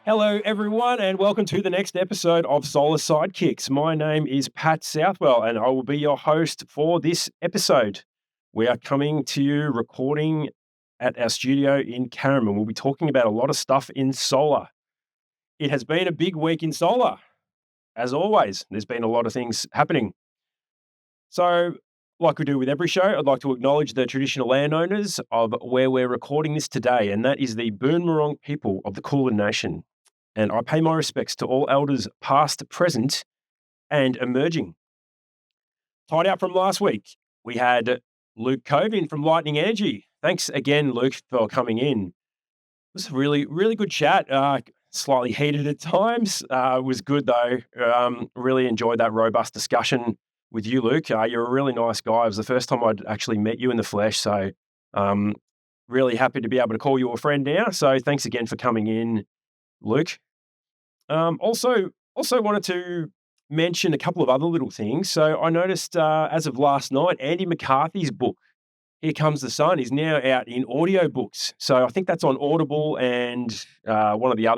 Hello, everyone, and welcome to the next episode of Solar Sidekicks. My name is Pat Southwell, and I will be your host for this episode. We are coming to you recording at our studio in Carrum, and we'll be talking about a lot of stuff in solar. It has been a big week in solar. As always, there's been a lot of things happening. So, like we do with every show, I'd like to acknowledge the traditional landowners of where we're recording this today, and that is the Boonwurrung people of the Kulin Nation. And I pay my respects to all elders past, present, and emerging. Tied out from last week, we had Luke Cove in from Lightning Energy. Thanks again, Luke, for coming in. It was a really, really good chat. Slightly heated at times. It was good, though. Really enjoyed that robust discussion with you, Luke. You're a really nice guy. It was the first time I'd actually met you in the flesh. So really happy to be able to call you a friend now. So thanks again for coming in, Luke. Also wanted to mention a couple of other little things. So I noticed as of last night, Andy McCarthy's book, Here Comes the Sun, is now out in audiobooks. So I think that's on Audible and one of the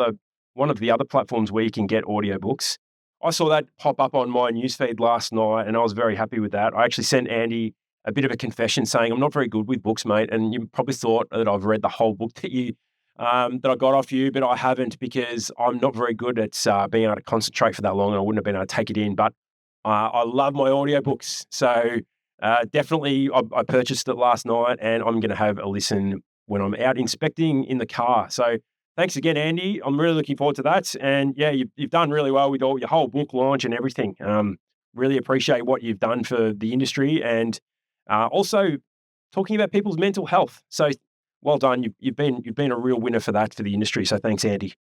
other platforms where you can get audiobooks. I saw that pop up on my newsfeed last night, and I was very happy with that. I actually sent Andy a bit of a confession saying, I'm not very good with books, mate, and you probably thought that I've read the whole book that I got off you, but I haven't because I'm not very good at being able to concentrate for that long, and I wouldn't have been able to take it in. But I love my audiobooks. So definitely I purchased it last night, and I'm going to have a listen when I'm out inspecting in the car. So thanks again, Andy. I'm really looking forward to that. And yeah, you've done really well with all your whole book launch and everything. Really appreciate what you've done for the industry and also talking about people's mental health. So well done. You've been a real winner for that for the industry. So thanks, Andy.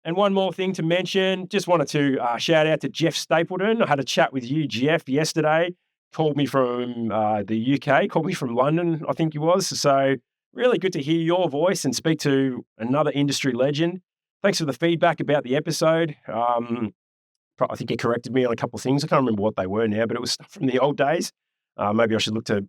And one more thing to mention, just wanted to shout out to Jeff Stapleton. I had a chat with you, Jeff, yesterday. Called me from the UK, called me from London, I think he was. So really good to hear your voice and speak to another industry legend. Thanks for the feedback about the episode. I think he corrected me on a couple of things. I can't remember what they were now, but it was stuff from the old days. Maybe I should look to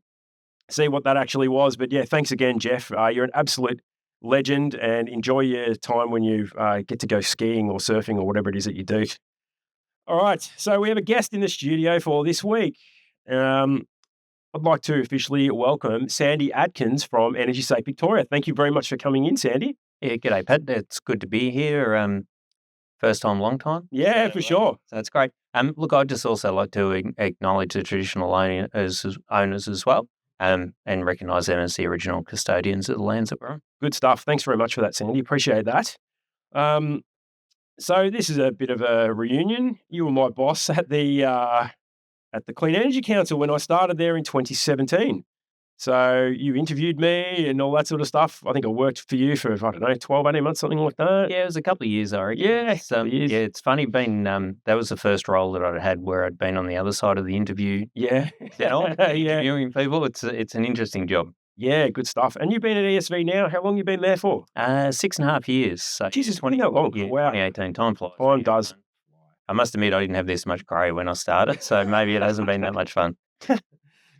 see what that actually was. But yeah, thanks again, Jeff. You're an absolute legend, and enjoy your time when you get to go skiing or surfing or whatever it is that you do. All right, so we have a guest in the studio for this week. I'd like to officially welcome Sandy Atkins from Energy Safe Victoria. Thank you very much for coming in, Sandy. Yeah, g'day, Pat. It's good to be here. First time, long time. Yeah, for sure. So that's great. Look, I'd just also like to acknowledge the traditional owners as well, and recognise them as the original custodians of the lands that we're on. Good stuff. Thanks very much for that, Sandy. Appreciate that. So this is a bit of a reunion. You were my boss at the Clean Energy Council when I started there in 2017. So you interviewed me and all that sort of stuff. I think I worked for you for, 12, 18 months, something like that. Yeah, it was a couple of years, I reckon. Yeah, yeah, it's funny being, that was the first role that I'd had where I'd been on the other side of the interview. Yeah. Interviewing people. It's an interesting job. Yeah, good stuff. And you've been at ESV now. How long have you been there for? 6.5 years. So Jesus, 20 that long? Yeah, wow. 2018, time flies. Time does. I must admit I didn't have this much grey when I started, so maybe it hasn't been that much fun.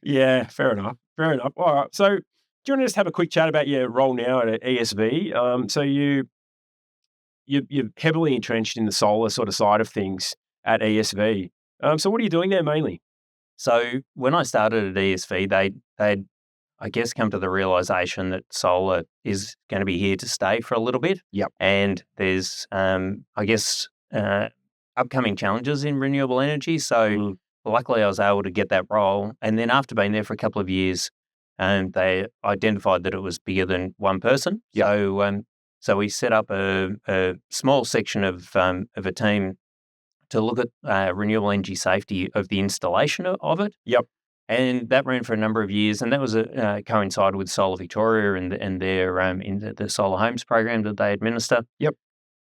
Yeah, fair enough. Fair enough. All right. So do you want to just have a quick chat about your role now at ESV? So you're heavily entrenched in the solar sort of side of things at ESV. So what are you doing there mainly? So when I started at ESV, they'd I guess come to the realisation that solar is going to be here to stay for a little bit. Yep. And there's upcoming challenges in renewable energy. So luckily I was able to get that role. And then after being there for a couple of years, they identified that it was bigger than one person. Yep. So we set up a small section of a team to look at renewable energy safety of the installation of it. Yep. And that ran for a number of years, and that was coincided with Solar Victoria and their in the solar homes program that they administer. Yep.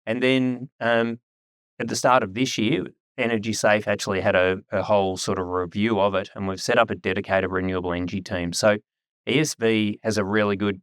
And then at the start of this year, Energy Safe actually had a whole sort of review of it, and we've set up a dedicated renewable energy team. So ESV has a really good,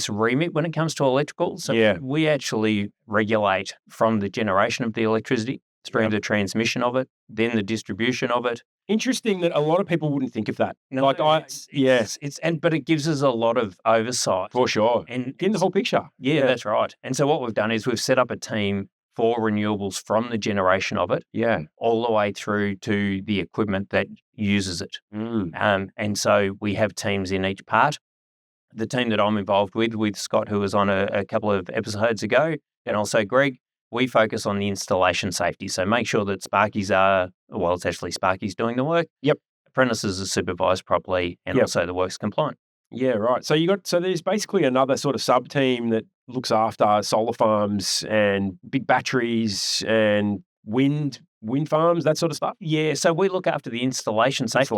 remit when it comes to electrical. So we actually regulate from the generation of the electricity through the transmission of it, then the distribution of it, Interesting that a lot of people wouldn't think of that. No, but it gives us a lot of oversight. For sure. And getting the whole picture. Yeah, that's right. And so what we've done is we've set up a team for renewables from the generation of it, all the way through to the equipment that uses it. And so we have teams in each part. The team that I'm involved with Scott, who was on a couple of episodes ago, and also Greg, we focus on the installation safety. So make sure that it's actually Sparky's doing the work. Yep. Apprentices are supervised properly, and also the work's compliant. Yeah, right. So there's basically another sort of sub team that looks after solar farms and big batteries and wind farms, that sort of stuff. Yeah, so we look after the installation safety.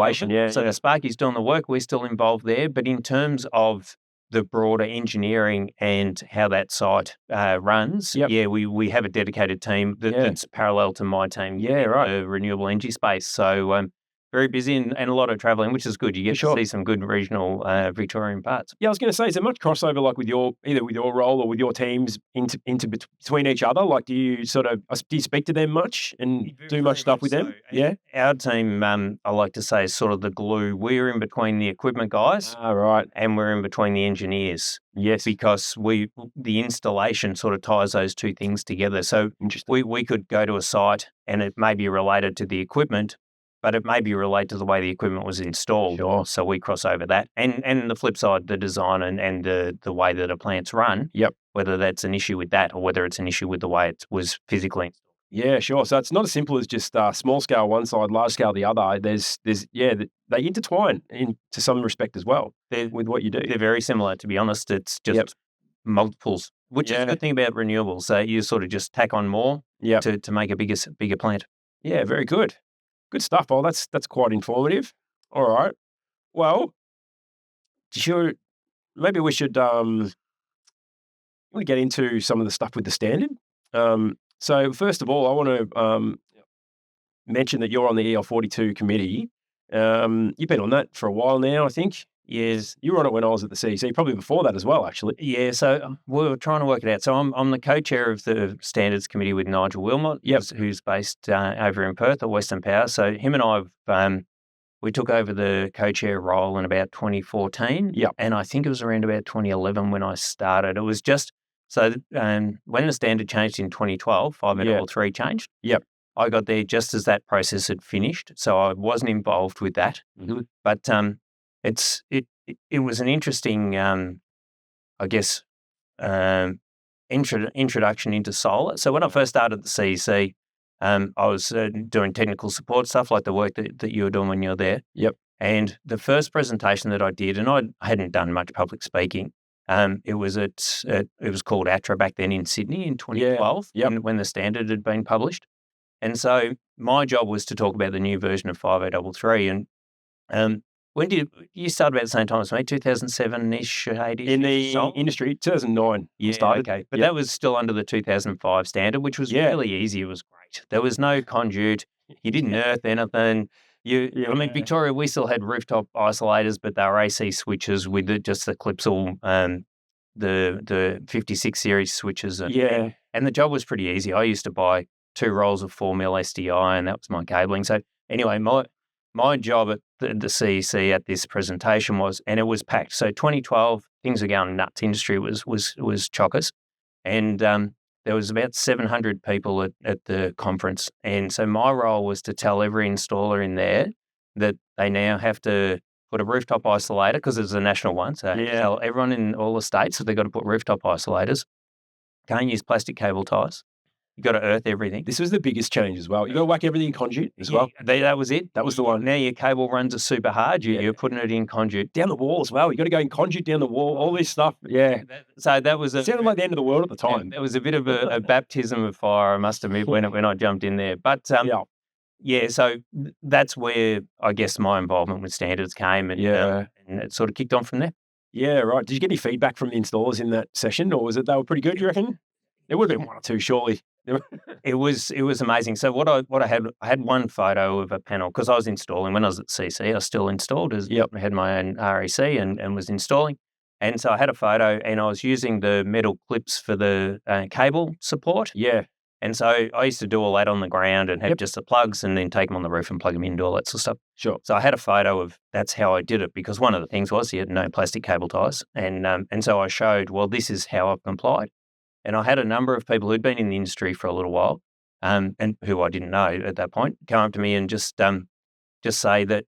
So the Sparky's doing the work, we're still involved there. But in terms of the broader engineering and how that site runs, we have a dedicated team that's parallel to my team. Yeah, right. The renewable energy space. So very busy and a lot of travelling, which is good. You get to see some good regional Victorian parts. Yeah, I was going to say, is there much crossover like with either with your role or with your teams into between each other? Like, do you speak to them much and do much stuff with them? Yeah. Our team, I like to say, is sort of the glue. We're in between the equipment guys. Right. And we're in between the engineers. Yes. Because the installation sort of ties those two things together. So we could go to a site and it may be related to the equipment, but it may be related to the way the equipment was installed. Sure. So we cross over that. And the flip side, the design and the way that a plant's run, whether that's an issue with that or whether it's an issue with the way it was physically installed. Yeah, sure. So it's not as simple as just small scale one side, large scale the other. They intertwine to some respect as well with what you do. They're very similar, to be honest. It's just multiples, which is a good thing about renewables. You sort of just tack on more to make a bigger plant. Yeah, very good. Good stuff. Oh, that's quite informative. All right. Well, maybe we should get into some of the stuff with the standard. So first of all, I want to mention that you're on the EL42 committee. You've been on that for a while now, I think. Yes. You were on it when I was at the CEC, probably before that as well, actually. Yeah, so we were trying to work it out. So I'm the co-chair of the Standards Committee with Nigel Wilmot, who's based over in Perth at Western Power. So him and I, we took over the co-chair role in about 2014. And I think it was around about 2011 when I started. It was just, so when the standard changed in 2012, 5.3 changed. I got there just as that process had finished. So I wasn't involved with that. Mm-hmm. But it was an interesting, I guess, introduction into solar. So when I first started the CEC, I was doing technical support stuff like the work that you were doing when you were there. And the first presentation that I did, and I hadn't done much public speaking, it was called ATRA back then in Sydney in 2012 when the standard had been published. And so my job was to talk about the new version of 5833. And when did you start about the same time as me? 2007-ish, 80-ish? In the industry, 2009. Yeah, started. Okay. But that was still under the 2005 standard, which was really easy. It was great. There was no conduit. You didn't earth anything. I mean, Victoria, we still had rooftop isolators, but they were AC switches with just the Clipsal, the 56 series switches. And the job was pretty easy. I used to buy 2 rolls of 4mm SDI, and that was my cabling. So anyway, my job at the CEC at this presentation was, and it was packed. So 2012, things were going nuts. Industry was chockers. And there was about 700 people at the conference. And so my role was to tell every installer in there that they now have to put a rooftop isolator, because it's a national one. So tell everyone in all the states that they've got to put rooftop isolators. Can't use plastic cable ties. You got to earth everything. This was the biggest change as well. You got to whack everything in conduit as well. That was it. That was the one. Now your cable runs are super hard. You're putting it in conduit. Down the wall as well. You got to go in conduit down the wall, all this stuff. Yeah. So that was it sounded like the end of the world at the time. It was a bit of a baptism of fire, I must admit, when I jumped in there. But so that's where I guess my involvement with standards came, and it sort of kicked on from there. Yeah, right. Did you get any feedback from the installers in that session, or was it they were pretty good, do you reckon? There would have been one or two, surely. It was amazing. So what I had one photo of a panel, because I was installing when I was at CC. I still installed I had my own REC and was installing, and so I had a photo, and I was using the metal clips for the cable support. Yeah, And so I used to do all that on the ground and have just the plugs and then take them on the roof and plug them into all that sort of stuff. Sure. So I had a photo of that's how I did it, because one of the things was you had no plastic cable ties. And so I showed, well, this is how I've complied. And I had a number of people who'd been in the industry for a little while and who I didn't know at that point come up to me and just say that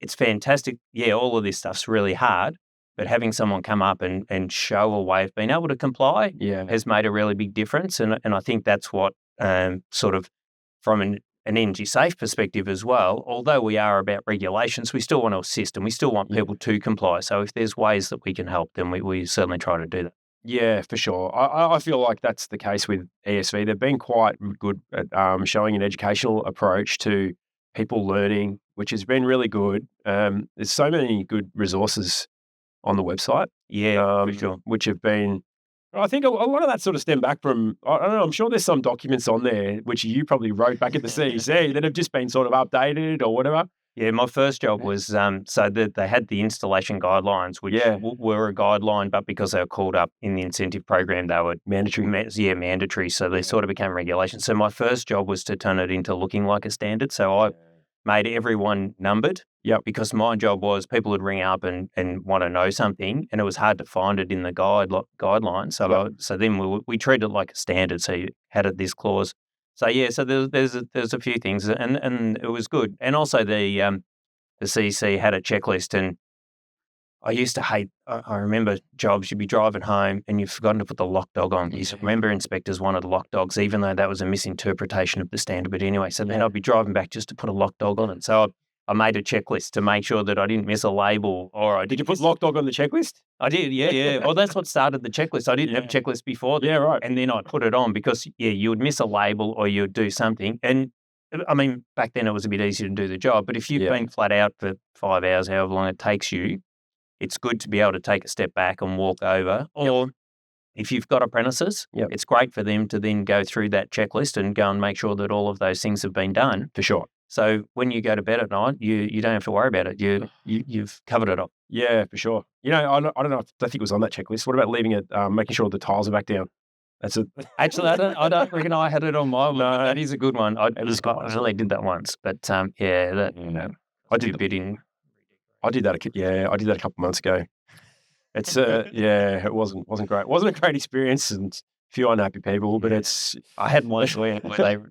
it's fantastic. Yeah, all of this stuff's really hard, but having someone come up and show a way of being able to comply has made a really big difference. And I think that's what sort of from an energy safe perspective as well, although we are about regulations, we still want to assist and we still want people to comply. So if there's ways that we can help, then we certainly try to do that. Yeah, for sure. I feel like that's the case with ESV. They've been quite good at showing an educational approach to people learning, which has been really good. There's so many good resources on the website. Yeah, for sure. Which have been, I think a lot of that sort of stemmed back from, I don't know, I'm sure there's some documents on there, which you probably wrote back at the CEC that have just been sort of updated or whatever. Yeah, my first job was so that they had the installation guidelines, which were a guideline, but because they were called up in the incentive program, they were mandatory. Mandatory. So they sort of became regulations. So my first job was to turn it into looking like a standard. So I made everyone numbered. Yep. Because my job was people would ring up and want to know something, and it was hard to find it in the guidelines. So so then we treated it like a standard. So you had this clause. So yeah, so there's a few things, and it was good. And also the CC had a checklist, and I used to hate. I remember jobs you'd be driving home and you've forgotten to put the lock dog on. You remember inspectors wanted lock dogs, even though that was a misinterpretation of the standard. But anyway, so then I'd be driving back just to put a lock dog on it. So I made a checklist to make sure that I didn't miss a label. Did you put lock dog on the checklist? I did, yeah. Well, that's what started the checklist. I didn't have a checklist before that. Yeah, right. And then I put it on because, you would miss a label or you would do something. And I mean, back then it was a bit easier to do the job. But if you've been flat out for 5 hours, however long it takes you, it's good to be able to take a step back and walk over. Or if you've got apprentices, it's great for them to then go through that checklist and go and make sure that all of those things have been done. For sure. So when you go to bed at night, you don't have to worry about it. You've covered it up. Yeah, for sure. I don't know. I think it was on that checklist. What about leaving it, making sure the tiles are back down? That's it. Actually, I don't reckon I had it on my one. No, that is a good one. I only did that once, but I did a bit in. I did that. I did that a couple of months ago. It's it wasn't great. It wasn't a great experience and few unhappy people, but I had one where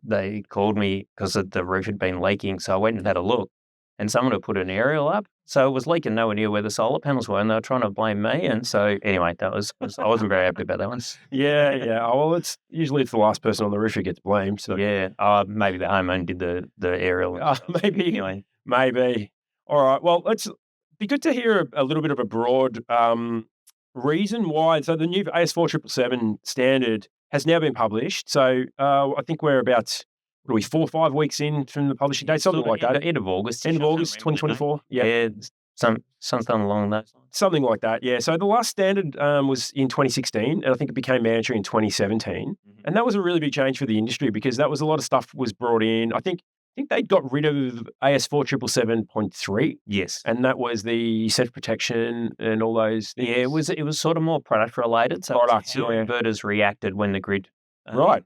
they called me because the roof had been leaking, so I went and had a look, and someone had put an aerial up, so it was leaking nowhere near where the solar panels were, and they were trying to blame me, and so anyway, I wasn't very happy about that one. Yeah. Oh, well, it's usually the last person on the roof who gets blamed. So maybe the homeowner did the aerial. Maybe anyway, maybe. All right. Well, it's be good to hear a little bit of a broad reason why. So the new AS4777 standard has now been published. So I think we're about 4 or 5 weeks in from the publishing date, something like that. End of August. End of August, 2024. Yeah, something along that. Something like that. Yeah. So the last standard was in 2016, and I think it became mandatory in 2017, and that was a really big change for the industry because that was a lot of stuff was brought in. I think they got rid of AS4777.3. Yes. And that was the self-protection and all those things. Yeah, it was sort of more product related. So inverters reacted when the grid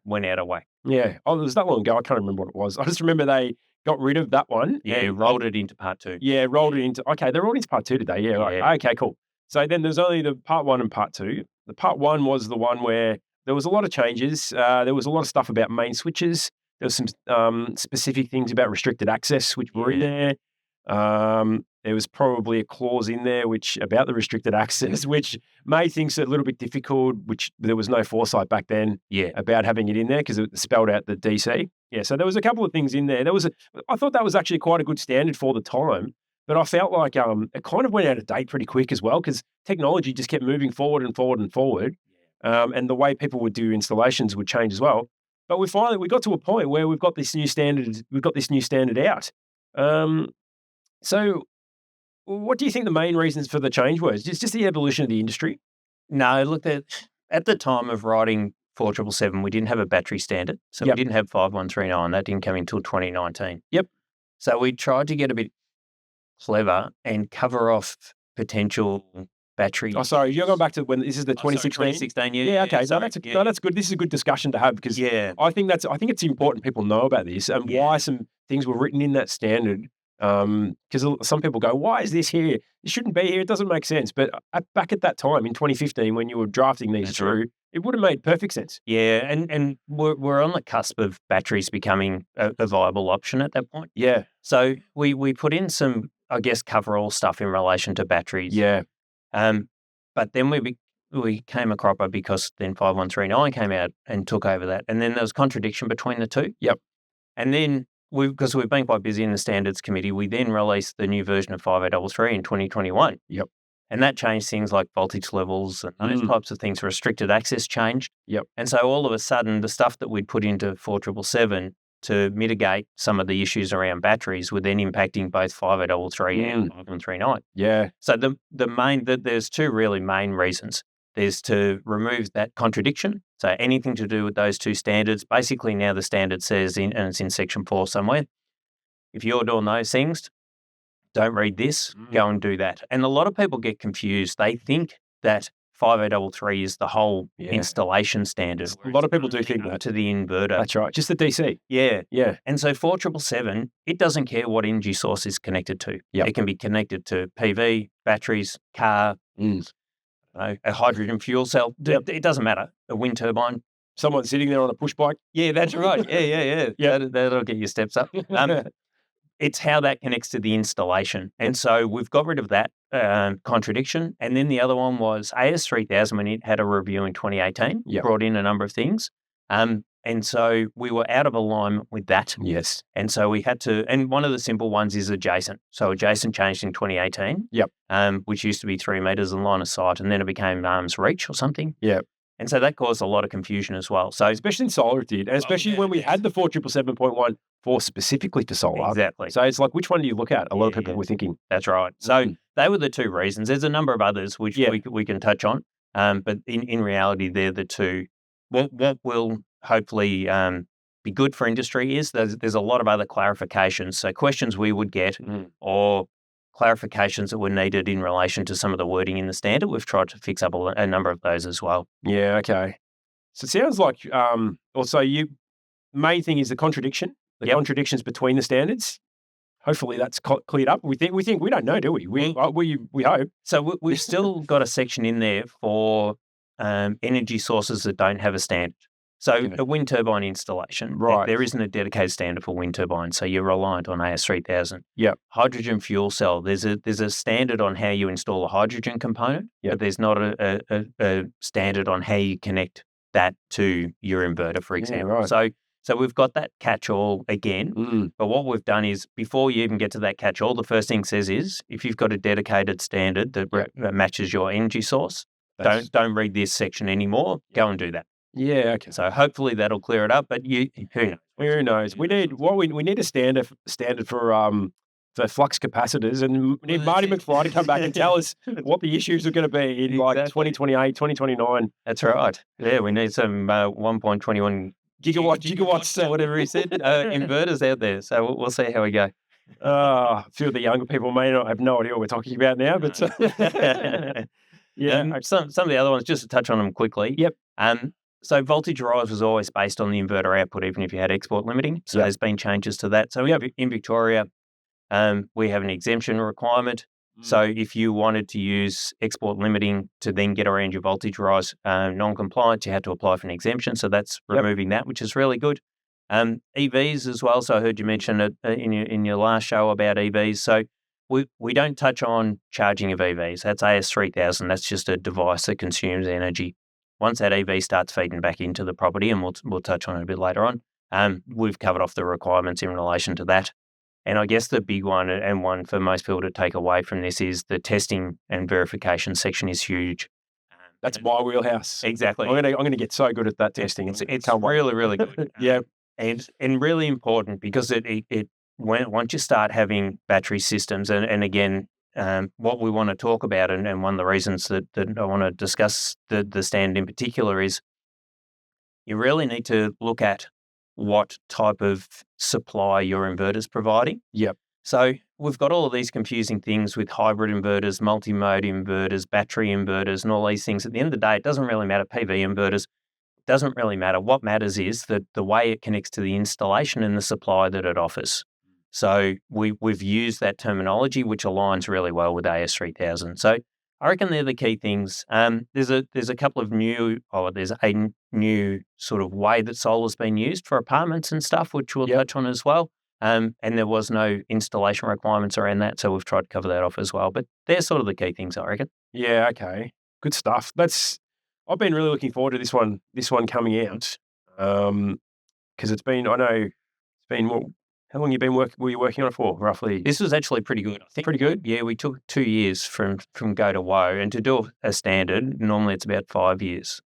went out of whack. Yeah. Oh, it was that long ago. I can't remember what it was. I just remember they got rid of that one. Yeah, and rolled it into part 2. Yeah, rolled it into, okay, they rolled into part 2 today. Yeah, right. Okay, cool. So then there's only the part 1 and part 2. The part 1 was the one where there was a lot of changes. There was a lot of stuff about main switches. There was some specific things about restricted access, which were in there. There was probably a clause in there about the restricted access, which made things a little bit difficult, which there was no foresight back then about having it in there because it spelled out the DC. Yeah, so there was a couple of things in there. I thought that was actually quite a good standard for the time, but I felt like it kind of went out of date pretty quick as well because technology just kept moving forward and forward and forward, and the way people would do installations would change as well. But we got to a point where we've got this new standard. We've got this new standard out. So, what do you think the main reasons for the change was? Just the evolution of the industry? No, look, at the time of writing 4777, we didn't have a battery standard, so we didn't have 5139. That didn't come until 2019. Yep. So we tried to get a bit clever and cover off potential battery. Oh, sorry, you're going back to when this is the 2016? 2016, yeah. Yeah, okay. Sorry, No, that's good. This is a good discussion to have because yeah. I think it's important people know about this and why some things were written in that standard. Because some people go, why is this here? It shouldn't be here. It doesn't make sense. But back at that time in 2015, when you were drafting these through, it would have made perfect sense. Yeah, and we're on the cusp of batteries becoming a viable option at that point. Yeah. So we put in some, I guess, cover-all stuff in relation to batteries. Yeah. But then we came a cropper because then 5139 came out and took over that. And then there was contradiction between the two. Yep. And then because we've been quite busy in the standards committee, we then released the new version of 5833 in 2021. Yep. And that changed things like voltage levels and those types of things. Restricted access changed. Yep. And so all of a sudden, the stuff that we'd put into 4777 to mitigate some of the issues around batteries were then impacting both 5833 and 5139. Yeah. So there's two really main reasons. There's to remove that contradiction. So anything to do with those two standards, basically now the standard says, and it's in section 4 somewhere, if you're doing those things, don't read this, go and do that. And a lot of people get confused. They think that 5833 is the whole installation standard. A lot of people do think that. To the inverter. That's right. Just the DC. Yeah. Yeah. And so 4777, it doesn't care what energy source is connected to. Yep. It can be connected to PV, batteries, car, a hydrogen fuel cell. Yep. It doesn't matter. A wind turbine. Someone sitting there on a push bike. Yeah, that's right. Yeah. That'll get your steps up. It's how that connects to the installation. And so we've got rid of that contradiction. And then the other one was AS3000 when it had a review in 2018, brought in a number of things. And so we were out of alignment with that. Yes. And so we had to, and one of the simple ones is adjacent. So adjacent changed in 2018. Yep. Which used to be 3 meters in line of sight, and then it became arm's reach or something. Yeah. And so that caused a lot of confusion as well. So especially in solar it did, and especially when we had the 4777.1 for specifically for solar. Exactly. So it's like, which one do you look at? A lot of people were thinking. That's right. So they were the two reasons. There's a number of others which we can touch on, but in reality, they're the two. What will hopefully be good for industry is there's a lot of other clarifications. So questions we would get or clarifications that were needed in relation to some of the wording in the standard. We've tried to fix up a number of those as well. Yeah, okay. So it sounds like also main thing is the contradiction, contradictions between the standards. Hopefully that's cleared up. We think we don't know, do we? We hope. So we've still got a section in there for energy sources that don't have a standard. So a wind turbine installation, there isn't a dedicated standard for wind turbines, so you're reliant on AS3000. Yep. Hydrogen fuel cell, there's a standard on how you install a hydrogen component, but there's not a standard on how you connect that to your inverter, for example. Yeah, right. So we've got that catch-all again, but what we've done is before you even get to that catch-all, the first thing it says is if you've got a dedicated standard that matches your energy source, don't read this section anymore, go and do that. Yeah, okay. So hopefully that'll clear it up, but who knows? Who knows? We need a standard for flux capacitors, and we need Marty McFly to come back and tell us what the issues are going to be in like 2028, 2029. That's right. Yeah, we need some 1.21 gigawatts, whatever he said, inverters out there. So we'll see how we go. A few of the younger people may not have no idea what we're talking about now, but some of the other ones, just to touch on them quickly. Yep. So voltage rise was always based on the inverter output, even if you had export limiting. So there's been changes to that. So we have in Victoria, we have an exemption requirement. So if you wanted to use export limiting to then get around your voltage rise non-compliance, you had to apply for an exemption. So that's removing that, which is really good. EVs as well. So I heard you mention it in your last show about EVs. So we don't touch on charging of EVs. That's AS3000. That's just a device that consumes energy. Once that EV starts feeding back into the property, and we'll touch on it a bit later on, we've covered off the requirements in relation to that. And I guess the big one, and one for most people to take away from this, is the testing and verification section is huge. That's my wheelhouse. Exactly. I'm gonna get so good at that testing. It's really, really good. Yeah, and really important because once you start having battery systems, and again, what we want to talk about, and one of the reasons that I want to discuss the stand in particular is you really need to look at what type of supply your inverter's providing. Yep. So we've got all of these confusing things with hybrid inverters, multi-mode inverters, battery inverters, and all these things. At the end of the day, it doesn't really matter. PV inverters, doesn't really matter. What matters is that the way it connects to the installation and the supply that it offers. So we've used that terminology, which aligns really well with AS3000. So I reckon they're the key things. There's a couple of there's a new sort of way that solar's been used for apartments and stuff, which we'll touch on as well. And there was no installation requirements around that, so we've tried to cover that off as well. But they're sort of the key things, I reckon. Yeah, okay. Good stuff. I've been really looking forward to this one coming out. Because how long were you working on it for, roughly? This was actually pretty good, I think. Pretty good? Yeah, we took 2 years from go to woe, and to do a standard, normally it's about 5 years.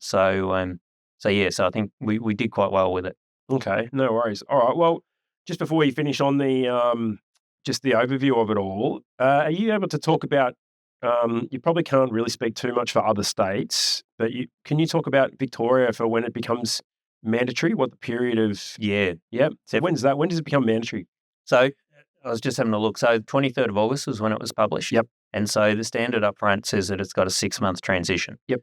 So I think we did quite well with it. Okay, no worries. All right, well, just before we finish on the just the overview of it all, are you able to talk about, you probably can't really speak too much for other states, but can you talk about Victoria for when it becomes mandatory? What the period of... Yeah. Yep. So when does it become mandatory? So I was just having a look. So 23rd of August was when it was published. Yep. And so the standard up front says that it's got a 6-month transition. Yep.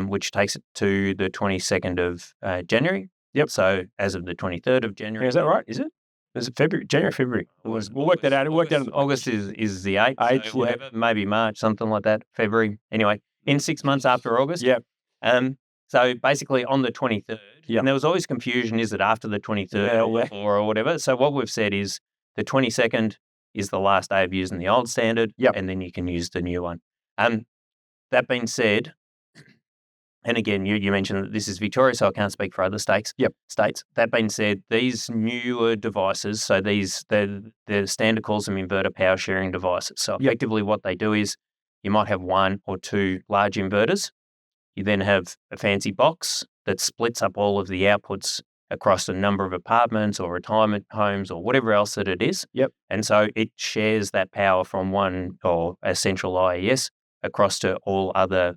Which takes it to the 22nd of January. Yep. So as of the 23rd of January. Is that right? Is it? Is it February? January, February? We'll work that out. August is the 8th. So whatever, maybe March, something like that. February. Anyway, in 6 months after August. Yep. So basically on the 23rd, and there was always confusion, is it after the 23rd or whatever? So what we've said is the 22nd is the last day of using the old standard, and then you can use the new one. That being said, and again, you mentioned that this is Victoria, so I can't speak for other states. States. That being said, these newer devices, so the standard calls them inverter power sharing devices. So effectively what they do is you might have 1 or 2 large inverters. You then have a fancy box that splits up all of the outputs across a number of apartments or retirement homes or whatever else that it is. And so it shares that power from one or a central IES across to all other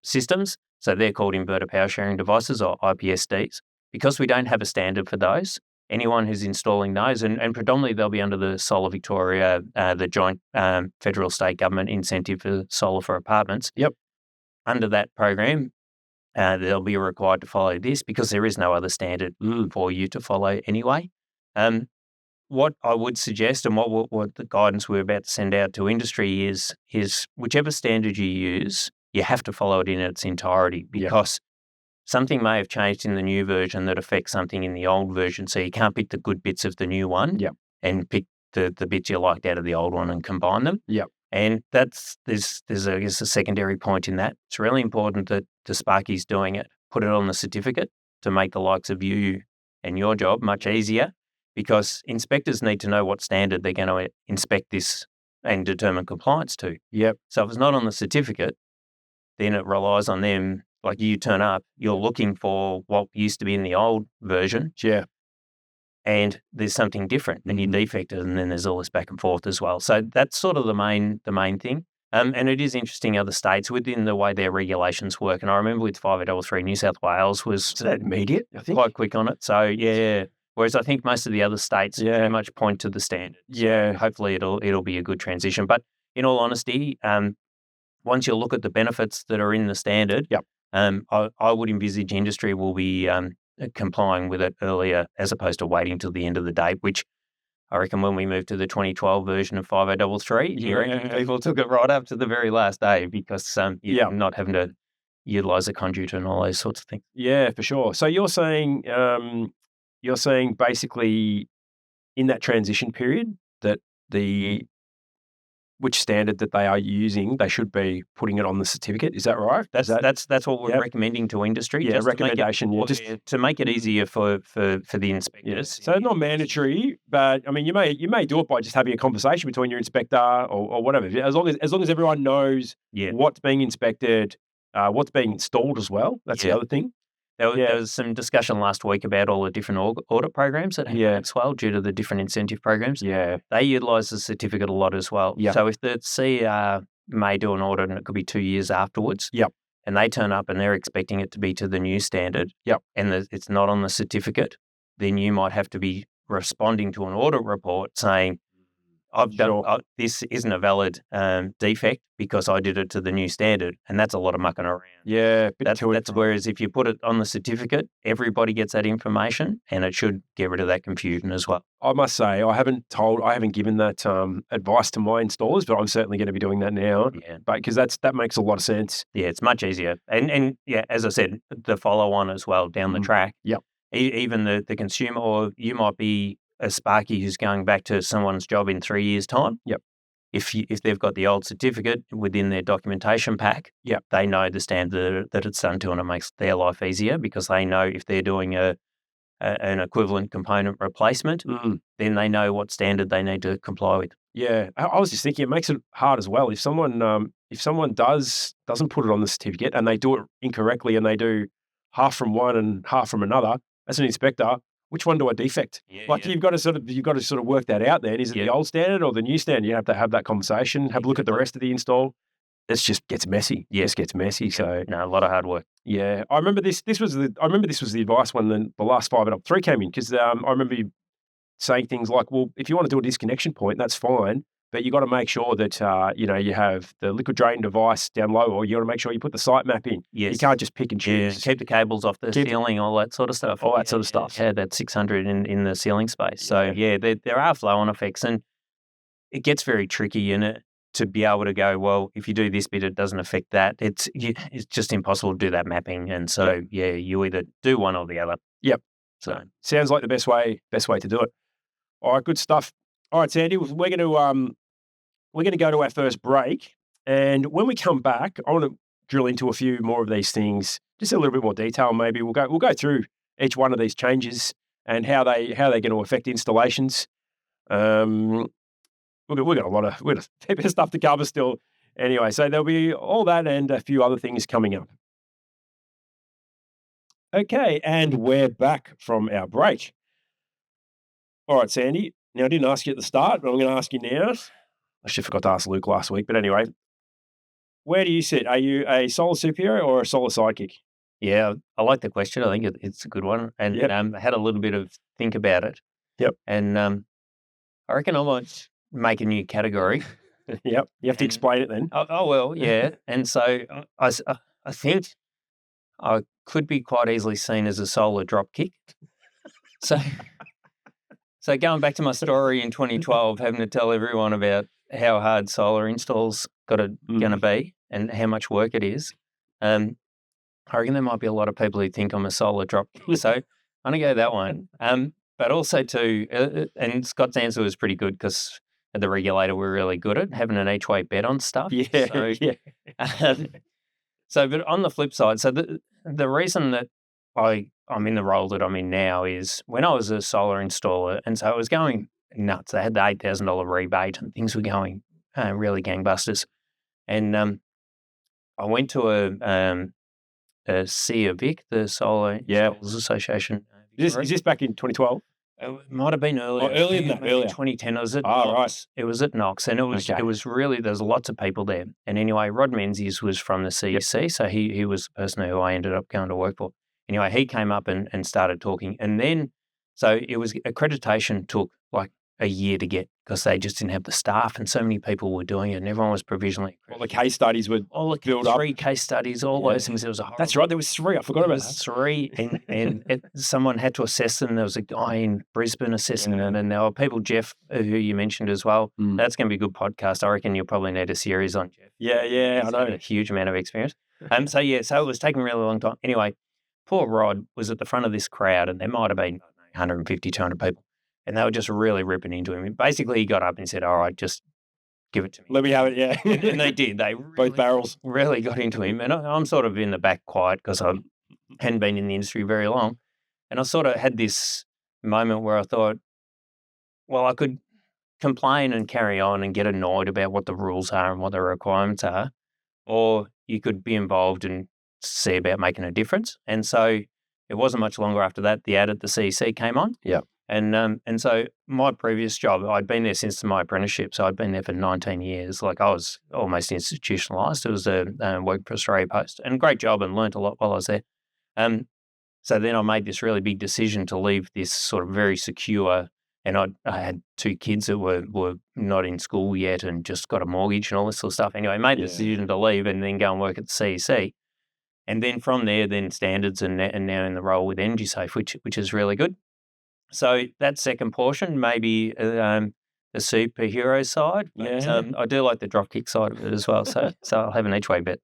systems. So they're called inverter power sharing devices or IPSDs. Because we don't have a standard for those, anyone who's installing those, and predominantly they'll be under the Solar Victoria, the joint federal state government incentive for solar for apartments. Under that program, they'll be required to follow this because there is no other standard for you to follow anyway. What I would suggest and what the guidance we're about to send out to industry is whichever standard you use, you have to follow it in its entirety because something may have changed in the new version that affects something in the old version. So you can't pick the good bits of the new one and pick the bits you liked out of the old one and combine them. And there's I guess a secondary point in that. It's really important that the Sparky's doing it, put it on the certificate to make the likes of you and your job much easier because inspectors need to know what standard they're going to inspect this and determine compliance to. So if it's not on the certificate, then it relies on them. Like you turn up, you're looking for what used to be in the old version. And there's something different and you defect it and then there's all this back and forth as well. So that's sort of the main thing. And it is interesting other states within the way their regulations work. And I remember with 5833, New South Wales was immediate, I think, quite quick on it. So whereas I think most of the other states pretty much point to the standard. So hopefully it'll be a good transition. But in all honesty, once you look at the benefits that are in the standard, I would envisage industry will be complying with it earlier as opposed to waiting till the end of the date, which I reckon when we moved to the 2012 version of 5833, people took it right up to the very last day because you're not having to utilise the conduit and all those sorts of things. Yeah, for sure. So you're saying basically in that transition period that which standard that they are using, they should be putting it on the certificate. Is that right? That's what we're recommending to industry. Yeah, recommendation. To make it easier for the inspectors. So it's not mandatory, but I mean, you may do it by just having a conversation between your inspector or whatever. As long as everyone knows what's being inspected, what's being installed as well. That's the other thing. There was some discussion last week about all the different audit programs that happen as well due to the different incentive programs. They utilise the certificate a lot as well. So if the CER may do an audit and it could be 2 years afterwards, and they turn up and they're expecting it to be to the new standard, and it's not on the certificate, then you might have to be responding to an audit report saying, this isn't a valid defect because I did it to the new standard, and that's a lot of mucking around. Yeah, that's whereas if you put it on the certificate, everybody gets that information, and it should get rid of that confusion as well. I must say, I haven't given that advice to my installers, but I'm certainly going to be doing that now. Yeah, but because that makes a lot of sense. Yeah, it's much easier, and yeah, as I said, the follow on as well down the track. Yep. Even the consumer, or you might be a Sparky who's going back to someone's job in 3 years' time. Yep. If they've got the old certificate within their documentation pack, yep, they know the standard that it's done to, and it makes their life easier because they know if they're doing an equivalent component replacement, then they know what standard they need to comply with. Yeah, I was just thinking it makes it hard as well. If someone doesn't put it on the certificate and they do it incorrectly and they do half from one and half from another, as an inspector, which one do I defect? You've got to sort of work that out then. Is it the old standard or the new standard? You have to have that conversation, have a look at the rest of the install. This just gets messy. Yeah. It just gets messy. So a lot of hard work. Yeah. I remember this was the advice when the last 5.3 came in, because I remember you saying things like, well, if you want to do a disconnection point, that's fine, but you got to make sure that you have the liquid drain device down low, or you got to make sure you put the site map in. Yes. You can't just pick and choose. Keep the cables off the ceiling, all that sort of stuff. All that sort of stuff. Yeah, that's 600 in the ceiling space. So there are flow-on effects, and it gets very tricky in it to be able to go, well, if you do this bit, it doesn't affect that. It's just impossible to do that mapping, and so you either do one or the other. Yep. So sounds like the best way to do it. All right, good stuff. All right, Sandy, we're going to go to our first break, and when we come back, I want to drill into a few more of these things, just a little bit more detail. Maybe we'll go through each one of these changes and how they're going to affect installations. We've got a bit of stuff to cover still. Anyway, so there'll be all that and a few other things coming up. Okay, and we're back from our break. All right, Sandy. Now, I didn't ask you at the start, but I'm going to ask you now. I should have forgot to ask Luke last week, but anyway, where do you sit? Are you a solar superhero or a solar sidekick? Yeah, I like the question. I think it's a good one, and I had a little bit of think about it. Yep. And I reckon I might make a new category. Yep. You have to explain it then. Oh well, yeah. And so I think I could be quite easily seen as a solar drop kick. So going back to my story in 2012, having to tell everyone about how hard solar installs going to be and how much work it is, I reckon there might be a lot of people who think I'm a solar drop kick. So I'm going to go that one. But also too, and Scott's answer was pretty good because at the regulator we're really good at having an each way bet on stuff. Yeah. So, but on the flip side, so the reason that I'm in the role that I'm in now is when I was a solar installer, and so it was going nuts. They had the $8,000 rebate and things were going really gangbusters. And I went to a SEA Vic, the Solar Installers Association. Is this back in 2012? It might have been earlier. Earlier than that. Earlier. 2010. It was at Knox. Right. It was at Knox, and it was really, there's lots of people there. And anyway, Rod Menzies was from the CEC, so he was the person who I ended up going to work for. Anyway, he came up and started talking, and then so it was accreditation took like a year to get because they just didn't have the staff, and so many people were doing it, and everyone was provisionally accredited. All the case studies were built up. 3 case studies, all those things. It was That's right. There was 3. I forgot about that. 3, and someone had to assess them. There was a guy in Brisbane assessing them, and there were people, Jeff, who you mentioned as well. That's going to be a good podcast. I reckon you'll probably need a series on Jeff. Yeah, I know. A huge amount of experience. So it was taking a really long time. Anyway, poor Rod was at the front of this crowd, and there might have been 150, 200 people. And they were just really ripping into him. And basically, he got up and said, all right, just give it to me. Let me have it, yeah. And they did. They both barrels really got into him. And I'm sort of in the back quiet because I hadn't been in the industry very long. And I sort of had this moment where I thought, well, I could complain and carry on and get annoyed about what the rules are and what the requirements are, or you could be involved and see about making a difference. And so it wasn't much longer after that, the ad at the CEC came on. Yeah. And so my previous job, I'd been there since my apprenticeship, so I'd been there for 19 years. Like I was almost institutionalised. It was a work for Australia Post, and a great job, and learnt a lot while I was there. So then I made this really big decision to leave this sort of very secure And I had 2 kids that were not in school yet and just got a mortgage and all this sort of stuff. Anyway, I made the decision to leave and then go and work at the CEC. And then from there, then standards and now in the role with EnergySafe, which is really good. So that second portion, maybe the superhero side. But, I do like the dropkick side of it as well. So I'll have an each way bet.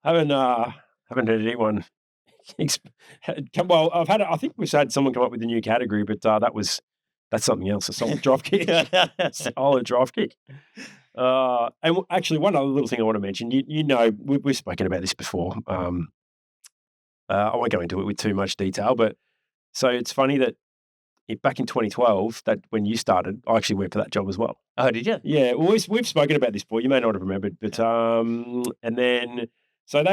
Haven't heard anyone. Well, I think we've had someone come up with a new category, but that's something else. A solid dropkick. Solid dropkick. And actually, one other little thing I want to mention. We've spoken about this before. I won't go into it with too much detail, but so it's funny that back in 2012, that when you started, I actually went for that job as well. Oh, did you? Yeah, well, we've spoken about this before. You may not have remembered, but and then so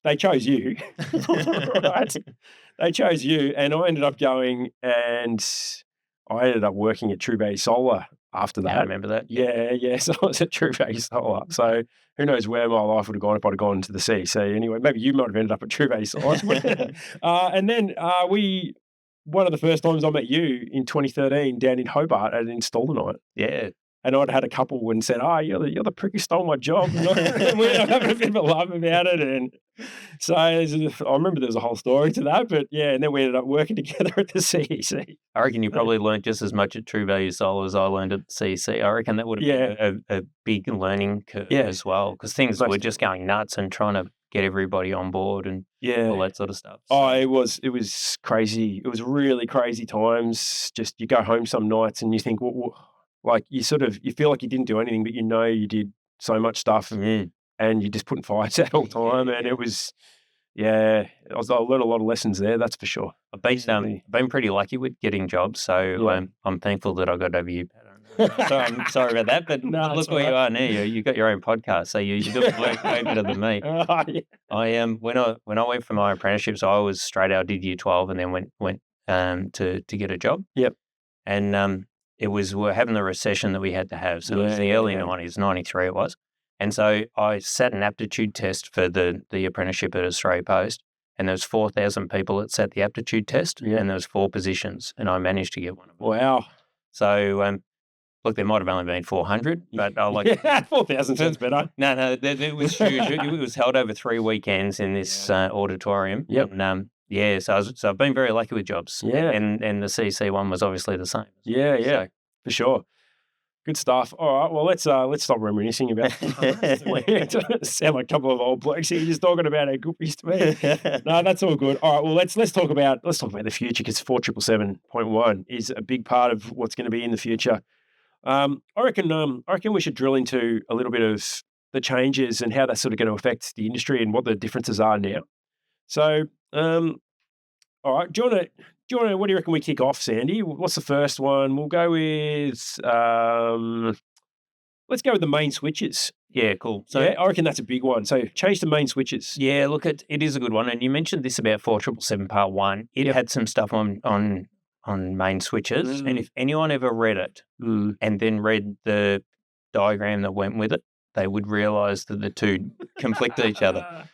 they chose you, right? They chose you, and I ended up going and I ended up working at True Value Solar after that. I remember that. Yeah. So I was at True Value Solar. So who knows where my life would have gone if I'd have gone to the CEC. Anyway, maybe you might have ended up at True Value Solar. And then one of the first times I met you in 2013 down in Hobart at an installer night. Yeah. And I'd had a couple and said, you're the prick who stole my job. And we ended up having a bit of a laugh about it. And so I remember there was a whole story to that. But yeah, and then we ended up working together at the CEC. I reckon you probably learned just as much at True Value Solar as I learned at the CEC. I reckon that would have been a big learning curve as well, because things were just going nuts and trying to get everybody on board and all that sort of stuff. So. Oh, it was crazy. It was really crazy times. Just you go home some nights and you think, like you feel like you didn't do anything, but you did so much stuff, and you just putting fires out all the time. And it was, I learned a lot of lessons there. That's for sure. I've been pretty lucky with getting jobs, so I'm thankful that I got over you. So I'm sorry about that, but look where you are now. You got your own podcast, so you're doing work way better than me. I when I went for my apprenticeship, so I was straight out, did year 12, and then went to get a job. Yep, and we're having the recession that we had to have. So it was the early 90s, 93 it was. And so I sat an aptitude test for the apprenticeship at Australia Post, and there was 4,000 people that sat the aptitude test, and there was 4 positions, and I managed to get one of them. Wow. So, look, there might have only been 400, but I like 4,000 sounds better. No, it was huge. It was held over 3 weekends in this auditorium. Yep. And so I've been very lucky with jobs. Yeah. And the CC one was obviously the same. Yeah, so, for sure. Good stuff. All right, well, let's stop reminiscing about sound like a couple of old blokes here just talking about our goofies to me. No, that's all good. All right, well, let's talk about the future, because 4777.1 is a big part of what's going to be in the future. I reckon we should drill into a little bit of the changes and how that's sort of going to affect the industry and what the differences are now. So, all right, do you want to, what do you reckon we kick off, Sandy? What's the first one? We'll go with, let's go with the main switches. Yeah, cool. So I reckon that's a big one. So change the main switches. Yeah, look, it is a good one. And you mentioned this about 4777 Part 1. It had some stuff on main switches. And if anyone ever read it and then read the diagram that went with it, they would realise that the two conflict each other.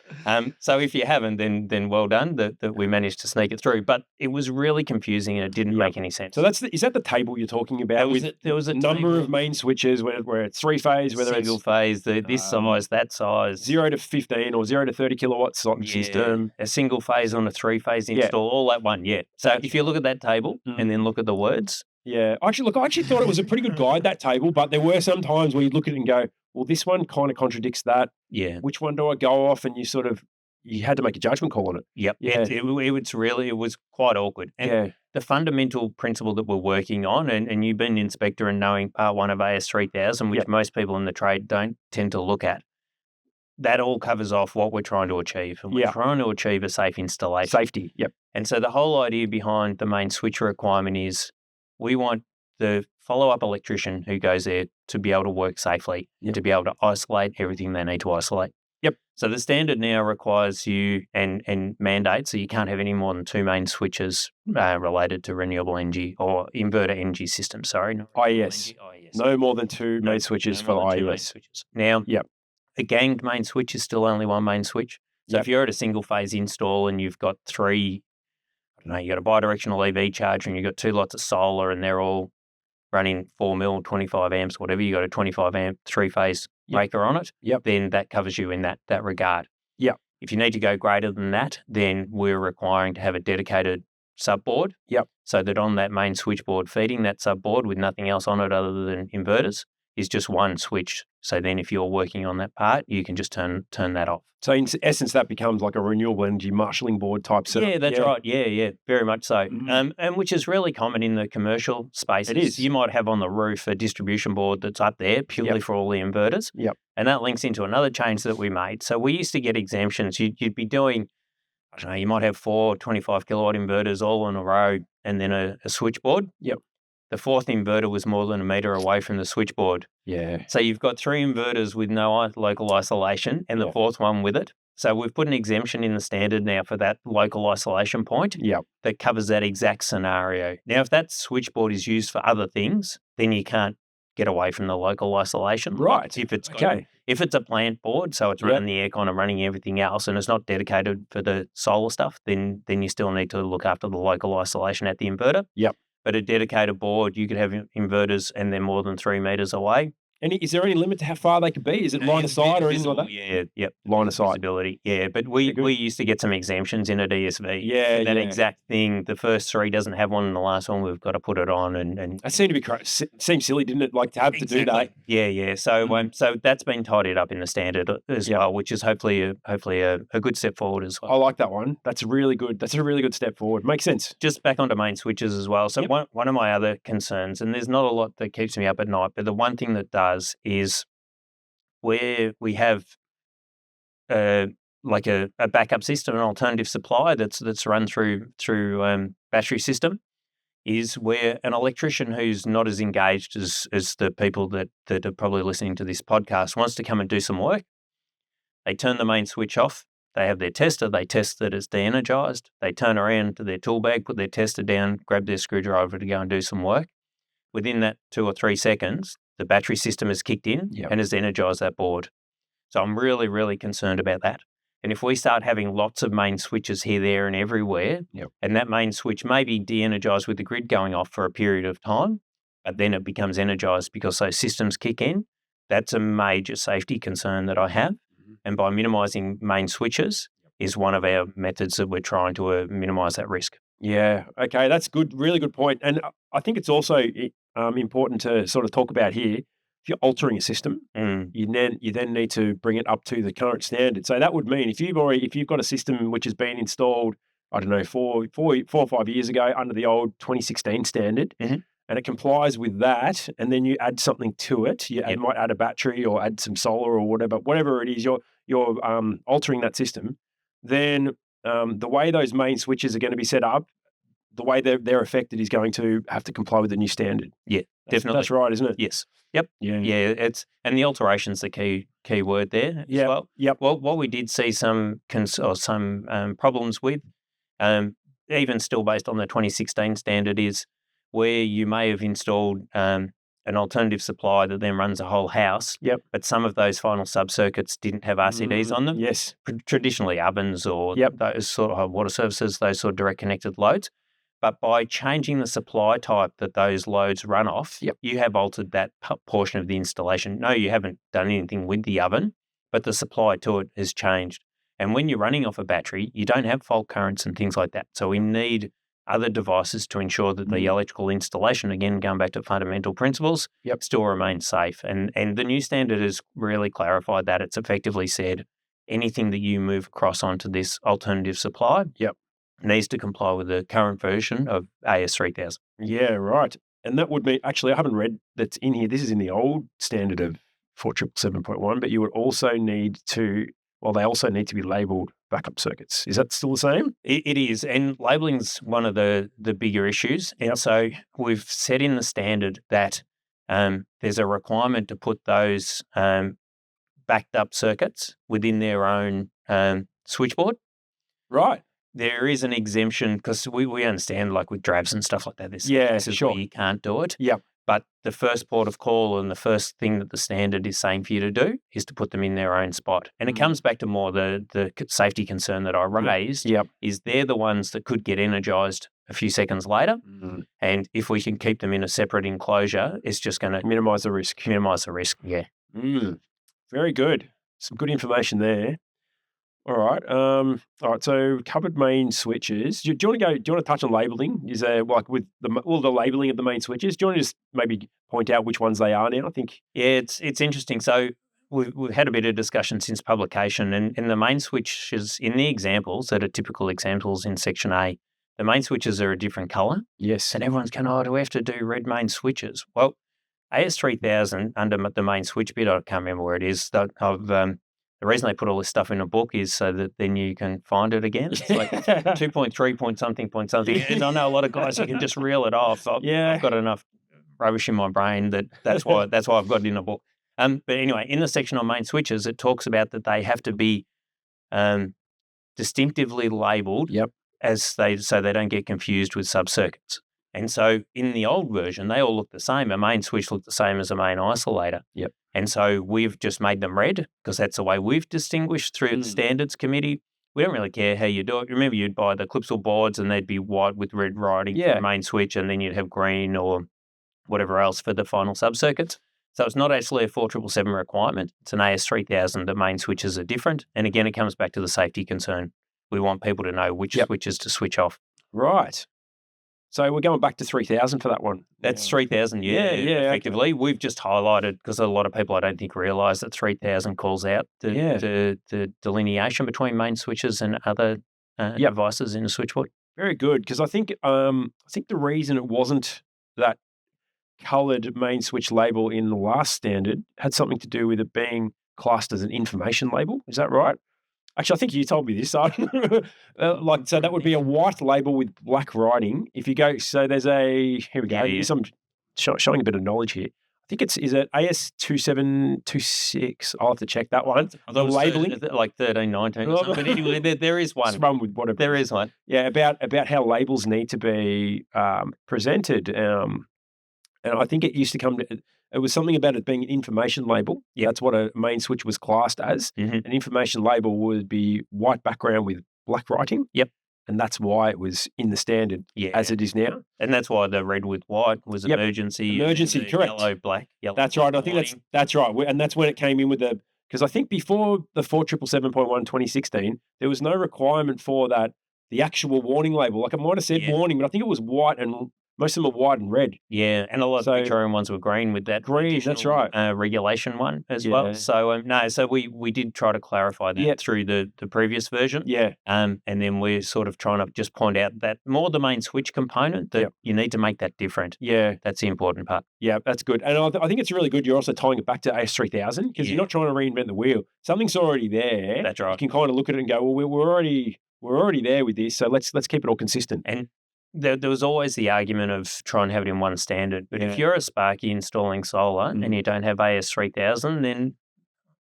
So if you haven't, then well done that we managed to sneak it through. But it was really confusing and it didn't make any sense. So is that the table you're talking about? There was a number of main switches where it's 3-phase, whether single phase, this size, that size, 0 to 15 or 0 to 30 kilowatts system, a single phase on a 3-phase install, all that one. Yeah. So if you look at that table and then look at the words. Yeah. I actually thought it was a pretty good guide, that table, but there were some times where you look at it and go, well, this one kind of contradicts that. Yeah. Which one do I go off? And you had to make a judgment call on it. Yep. Yeah. It was quite awkward. And the fundamental principle that we're working on, and you've been an inspector and knowing Part 1 of AS3000, which most people in the trade don't tend to look at, that all covers off what we're trying to achieve. And we're trying to achieve a safe installation. Safety, yep. And so the whole idea behind the main switch requirement is we want the follow-up electrician who goes there to be able to work safely and to be able to isolate everything they need to isolate. Yep. So the standard now requires you and mandates so you can't have any more than 2 main switches related to renewable energy or inverter energy systems. Sorry. IES. No more than 2 main switches for IES. Now, a ganged main switch is still only 1 main switch. So if you're at a single-phase install and you've got 3, you got a bidirectional EV charger and you've got 2 lots of solar and they're all running 4 mil, 25 amps, whatever, you got a 25 amp 3-phase breaker on it, then that covers you in that regard. Yep. If you need to go greater than that, then we're requiring to have a dedicated subboard. Yep. So that on that main switchboard feeding that subboard with nothing else on it other than inverters is just one switch. So then if you're working on that part, you can just turn that off. So in essence, that becomes like a renewable energy marshalling board type setup. Yeah, that's right. Yeah, very much so. And which is really common in the commercial spaces. It is. You might have on the roof a distribution board that's up there purely for all the inverters. Yep. And that links into another change that we made. So we used to get exemptions. You'd be doing, I don't know, you might have 4 25 kilowatt inverters all in a row and then a switchboard. Yep. The fourth inverter was more than a metre away from the switchboard. Yeah. So you've got 3 inverters with no local isolation and the fourth one with it. So we've put an exemption in the standard now for that local isolation point that covers that exact scenario. Now, if that switchboard is used for other things, then you can't get away from the local isolation. Right. If it's if it's a plant board, so it's running the aircon and running everything else, and it's not dedicated for the solar stuff, then you still need to look after the local isolation at the inverter. Yep. But a dedicated board, you could have inverters and they're more than 3 metres away. And is there any limit to how far they could be? Is it line of sight or anything like that? Yeah, yep. Line of sight. Visibility, yeah. But we used to get some exemptions in a DSV. Yeah, that exact thing. The first 3 doesn't have one, and the last one we've got to put it on. And that seemed to be seemed silly, didn't it? Like to have to do that. Yeah. So so that's been tidied up in the standard as well, which is hopefully a good step forward as well. I like that one. That's really good. That's a really good step forward. Makes sense. Just back onto main switches as well. So one of my other concerns, and there's not a lot that keeps me up at night, but the one thing that does is where we have like a backup system, an alternative supply that's run through battery system, is where an electrician who's not as engaged as the people that are probably listening to this podcast wants to come and do some work. They turn the main switch off. They have their tester. They test that it's de-energized. They turn around to their tool bag, put their tester down, grab their screwdriver to go and do some work. Within that 2 or 3 seconds, the battery system has kicked in and has energized that board. So I'm really, really concerned about that. And if we start having lots of main switches here, there, and everywhere, and that main switch may be de-energized with the grid going off for a period of time, but then it becomes energized because those systems kick in, that's a major safety concern that I have. And by minimizing main switches is one of our methods that we're trying to minimize that risk. Yeah. Okay. That's good. Really good point. And I think it's also important to sort of talk about here. If you're altering a system, you then need to bring it up to the current standard. So that would mean if you've got a system which has been installed, I don't know, 4 or 5 years ago under the old 2016 standard, and it complies with that, and then you add something to it, might add a battery or add some solar or whatever it is, you're altering that system, then the way those main switches are going to be set up, the way they're affected is going to have to comply with the new standard. Yeah, definitely. That's right, isn't it? Yes. Yep. Yeah. And the alteration's the key word there as well. Yep. Well, what we did see some problems with, even still based on the 2016 standard, is where you may have installed an alternative supply that then runs a whole house. Yep. But some of those final sub-circuits didn't have RCDs on them. Yes. Traditionally ovens or those sort of water services, those sort of direct connected loads. But by changing the supply type that those loads run off, you have altered that portion of the installation. No, you haven't done anything with the oven, but the supply to it has changed. And when you're running off a battery, you don't have fault currents and things like that. So we need other devices to ensure that the electrical installation, again, going back to fundamental principles, still remains safe. And the new standard has really clarified that. It's effectively said anything that you move across onto this alternative supply needs to comply with the current version of AS3000. Yeah, right. And that would mean, actually, I haven't read that's in here. This is in the old standard of 4777.1, but you would also need to, they also need to be labelled backup circuits. Is that still the same? It is. And labelling's one of the bigger issues. And so we've set in the standard that there's a requirement to put those backed up circuits within their own switchboard. Right. There is an exemption because we understand, like with DRAVs and stuff like that, there's cases where you can't do it. Yep. But the first port of call and the first thing that the standard is saying for you to do is to put them in their own spot. And it comes back to more the safety concern that I raised, is they're the ones that could get energised a few seconds later. Mm. And if we can keep them in a separate enclosure, it's just going to Minimise the risk. Yeah. Very good. Some good information there. All right. All right. So covered main switches. Do you want to go? Do you want to touch on labeling? Is there like with all the labeling of the main switches? Do you want to just maybe point out which ones they are now? I think. Yeah, it's interesting. So we've had a bit of discussion since publication, and the main switches in the examples that are typical examples in Section A, the main switches are a different colour. Yes. And everyone's going, do we have to do red main switches? Well, AS3000 under the main switch bit, I can't remember where it is. The reason they put all this stuff in a book is so that then you can find it again. It's like 2.3 point something. And I know a lot of guys who can just reel it off. I've got enough rubbish in my brain that's why I've got it in a book. But anyway, in the section on main switches, it talks about that they have to be distinctively labelled so they don't get confused with sub-circuits. And so in the old version, they all look the same. A main switch looked the same as a main isolator. Yep. And so we've just made them red because that's the way we've distinguished through the standards committee. We don't really care how you do it. Remember, you'd buy the Clipsal boards and they'd be white with red writing for the main switch, and then you'd have green or whatever else for the final sub-circuits. So it's not actually a 4777 requirement. It's an AS3000. The main switches are different. And again, it comes back to the safety concern. We want people to know which switches to switch off. Right. So we're going back to 3000 for that one. That's 3000, effectively. Okay. We've just highlighted, because a lot of people I don't think realise that 3000 calls out the delineation between main switches and other devices in a switchboard. Very good, because I think the reason it wasn't that coloured main switch label in the last standard had something to do with it being classed as an information label. Is that right? Actually, I think you told me this. So that would be a white label with black writing. If you go, so there's here we go. Yeah. I'm showing a bit of knowledge here. I think is it AS2726? I'll have to check that one. The labeling, like 13, 19 or something. But anyway, there is one. It's run with whatever. There is one. Yeah, about how labels need to be presented. And I think it used to come to, it was something about it being an information label. Yeah, that's what a main switch was classed as. Mm-hmm. An information label would be white background with black writing. Yep. And that's why it was in the standard as it is now. And that's why the red with white was emergency. Emergency, correct. Yellow, black, yellow. That's right. I think that's right. And that's when it came in with because I think before the 4777.1 2016, there was no requirement for the actual warning label. Like it might have said warning, but I think it was white, and most of them are white and red. Yeah, and a lot of Victorian ones were green with that green. That's right. Regulation one as well. So so we did try to clarify that through the previous version. Yeah. And then we're sort of trying to just point out that more the main switch component that you need to make that different. Yeah, that's the important part. Yeah, that's good. And I think it's really good. You're also tying it back to AS3000 because you're not trying to reinvent the wheel. Something's already there. That's right. You can kind of look at it and go, well, we're already there with this, so let's keep it all consistent. And there was always the argument of trying to have it in one standard. But if you're a Sparky installing solar and you don't have AS3000, then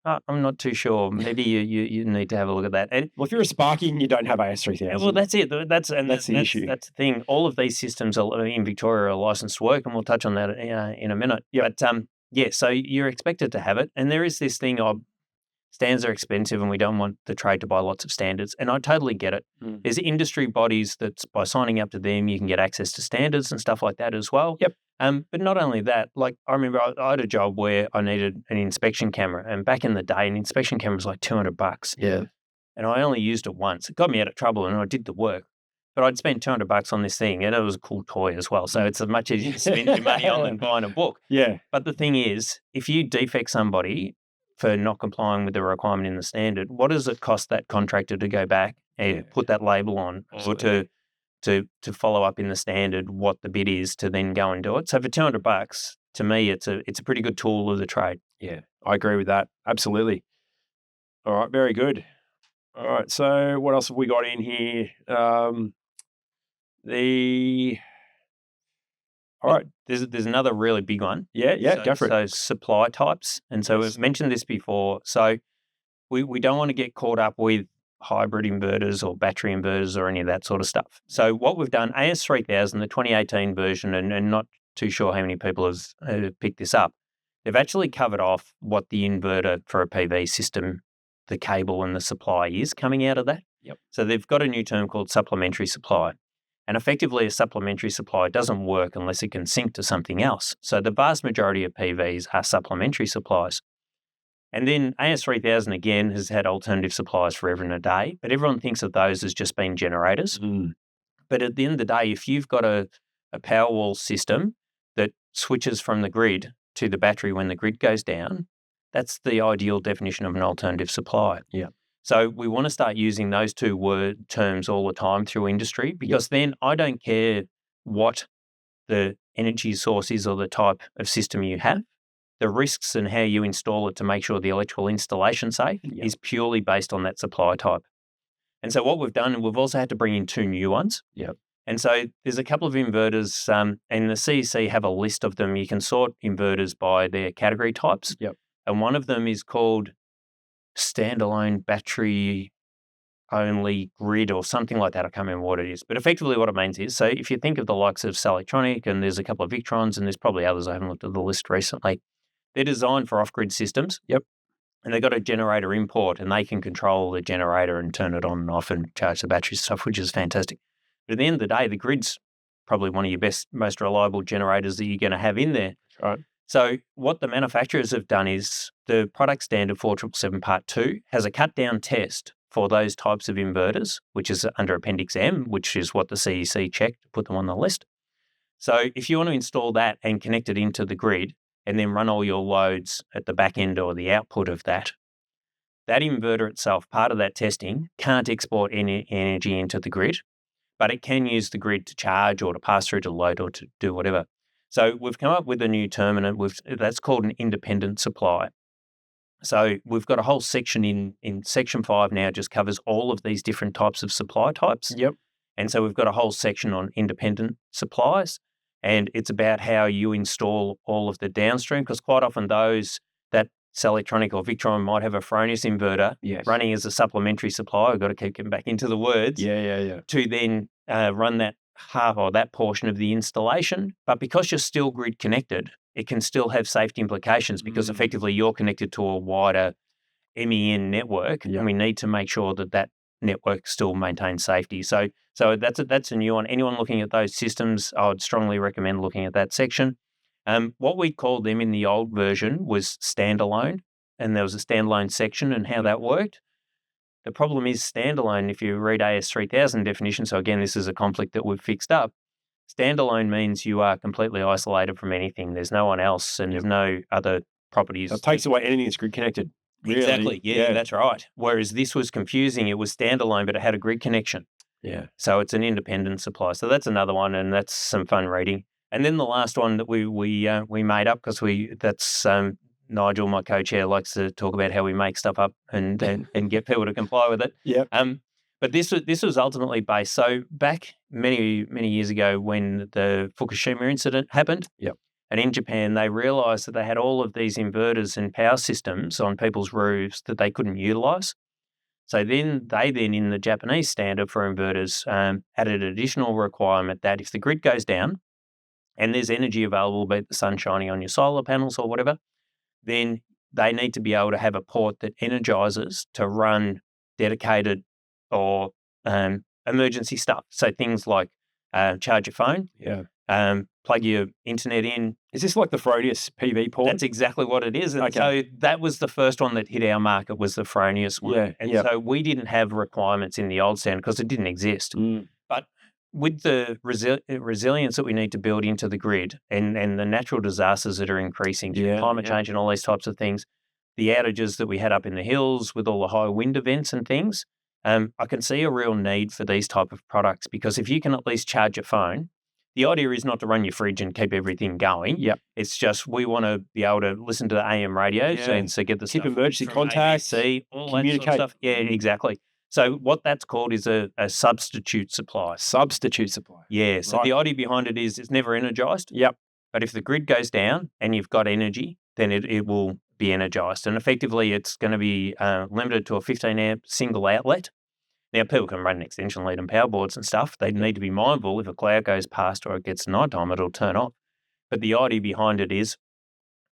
I'm not too sure. Maybe you need to have a look at that. And, well, if you're a Sparky and you don't have AS3000. Well, that's it. That's the issue. That's the thing. All of these systems in Victoria are licensed to work, and we'll touch on that in a minute. Yeah. But, so you're expected to have it. And there is this thing of standards are expensive and we don't want the trade to buy lots of standards. And I totally get it. There's industry bodies that by signing up to them, you can get access to standards and stuff like that as well. Yep. But not only that, like I remember I had a job where I needed an inspection camera. And back in the day, an inspection camera was like $200. Yeah. And I only used it once. It got me out of trouble and I did the work. But I'd spent $200 on this thing and it was a cool toy as well. So it's as much as you spend your money on than buying a book. Yeah. But the thing is, if you defect somebody for not complying with the requirement in the standard, what does it cost that contractor to go back and put that label on or to follow up in the standard what the bid is to then go and do it? So for $200, to me, it's a pretty good tool of the trade. Yeah, I agree with that. Absolutely. All right, very good. All right, so what else have we got in here? All right. There's another really big one. Yeah, go for it. So supply types. And so we've mentioned this before. So we don't want to get caught up with hybrid inverters or battery inverters or any of that sort of stuff. So what we've done, AS3000, the 2018 version, and not too sure how many people have picked this up, they've actually covered off what the inverter for a PV system, the cable and the supply is coming out of that. Yep. So they've got a new term called supplementary supply. And effectively, a supplementary supply doesn't work unless it can sync to something else. So the vast majority of PVs are supplementary supplies. And then AS3000, again, has had alternative supplies forever and a day, but everyone thinks of those as just being generators. But at the end of the day, if you've got a Powerwall system that switches from the grid to the battery when the grid goes down, that's the ideal definition of an alternative supply. Yeah. So we want to start using those two terms all the time through industry, because then I don't care what the energy source is or the type of system you have. The risks and how you install it to make sure the electrical installation's safe is purely based on that supply type. And so what we've done, we've also had to bring in 2 new ones. Yep. And so there's a couple of inverters, and the CEC have a list of them. You can sort inverters by their category types. Yep. And one of them is called standalone battery only grid or something like that. I can't remember what it is. But effectively what it means is, so if you think of the likes of Selectronic, and there's a couple of Victrons, and there's probably others, I haven't looked at the list recently, they're designed for off-grid systems. Yep. And they've got a generator import, and they can control the generator and turn it on and off and charge the battery stuff, which is fantastic. But at the end of the day, the grid's probably one of your most reliable generators that you're going to have in there. That's right. So what the manufacturers have done is the product standard 4777 Part 2 has a cut-down test for those types of inverters, which is under Appendix M, which is what the CEC checked to put them on the list. So if you want to install that and connect it into the grid and then run all your loads at the back end or the output of that, that inverter itself, part of that testing, can't export any energy into the grid, but it can use the grid to charge or to pass through to load or to do whatever. So we've come up with a new term, and that's called an independent supply. So we've got a whole section in Section 5 now, just covers all of these different types of supply types. Yep. And so we've got a whole section on independent supplies, and it's about how you install all of the downstream, because quite often that Selectronic or Victron might have a Fronius inverter running as a supplementary supply. I've got to keep getting back into the words. To then run that half or that portion of the installation. But because you're still grid connected, it can still have safety implications, because effectively you're connected to a wider MEN network, and we need to make sure that network still maintains safety. So that's a new one. Anyone looking at those systems, I would strongly recommend looking at that section. What we called them in the old version was standalone, and there was a standalone section and how that worked. The problem is standalone, if you read AS3000 definition, so again, this is a conflict that we've fixed up, standalone means you are completely isolated from anything. There's no one else, and there's no other properties. So it takes away anything that's grid connected. Really? Exactly. Yeah, that's right. Whereas this was confusing. It was standalone, but it had a grid connection. Yeah. So it's an independent supply. So that's another one, and that's some fun reading. And then the last one that we made up, because that's Nigel, my co-chair, likes to talk about how we make stuff up and get people to comply with it. Yeah. But this was ultimately based. So back many years ago, when the Fukushima incident happened, and in Japan, they realised that they had all of these inverters and power systems on people's roofs that they couldn't utilise. So then in the Japanese standard for inverters, added an additional requirement that if the grid goes down and there's energy available, be it the sun shining on your solar panels or whatever, then they need to be able to have a port that energizes to run dedicated or emergency stuff. So things like charge your phone, plug your internet in. Is this like the Fronius PV port? That's exactly what it is. And so that was the first one that hit our market, was the Fronius one. Yeah, and so we didn't have requirements in the old standard because it didn't exist. But with the resilience that we need to build into the grid and the natural disasters that are increasing, climate change and all these types of things, the outages that we had up in the hills with all the high wind events and things, I can see a real need for these type of products, because if you can at least charge your phone, the idea is not to run your fridge and keep everything going. It's just we want to be able to listen to the AM radios and so get the keep stuff emergency contacts, all communicate. that sort of stuff. Yeah, exactly. So what that's called is a substitute supply. Substitute supply. Yeah. So the idea behind it is it's never energized. But if the grid goes down and you've got energy, then it will be energized. And effectively, it's going to be limited to a 15 amp single outlet. Now, people can run an extension lead and power boards and stuff. They need to be mindful if a cloud goes past or it gets nighttime, it'll turn off. But the idea behind it is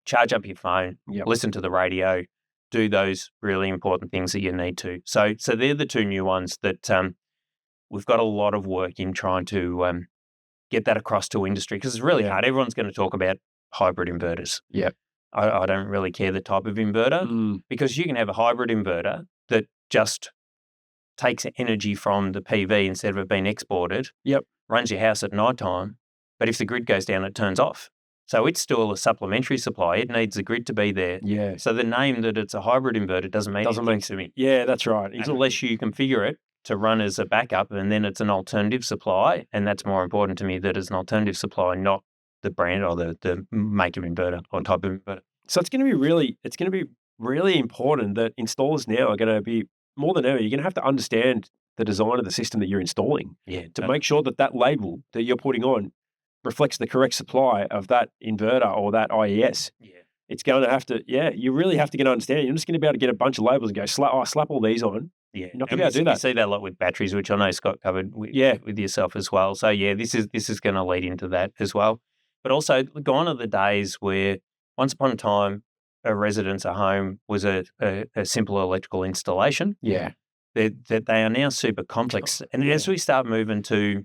charge up your phone, listen to the radio, do those really important things that you need to. So they're the 2 new ones that we've got a lot of work in trying to get that across to industry because it's really hard. Everyone's going to talk about hybrid inverters. Yeah. I don't really care the type of inverter because you can have a hybrid inverter that just takes energy from the PV instead of it being exported, runs your house at night time, but if the grid goes down, it turns off. So it's still a supplementary supply. It needs the grid to be there. Yeah. So the name that it's a hybrid inverter doesn't mean anything to me. Yeah, that's right. Exactly. Unless you configure it to run as a backup and then it's an alternative supply, and that's more important to me that it's an alternative supply, not the brand or the make of inverter or type of inverter. So it's going to be really important that installers now are going to be, more than ever, you're going to have to understand the design of the system that you're installing to make sure that label that you're putting on reflects the correct supply of that inverter or that IES. Yeah. It's going to have to, you really have to get an understanding. You're just going to be able to get a bunch of labels and go, slap all these on. Yeah. You're not going to be able to do that. You see that a lot with batteries, which I know Scott covered with yourself as well. So, this is going to lead into that as well. But also, gone are the days where once upon a time, a residence, a home was a simple electrical installation. Yeah. That they are now super complex. And as we start moving to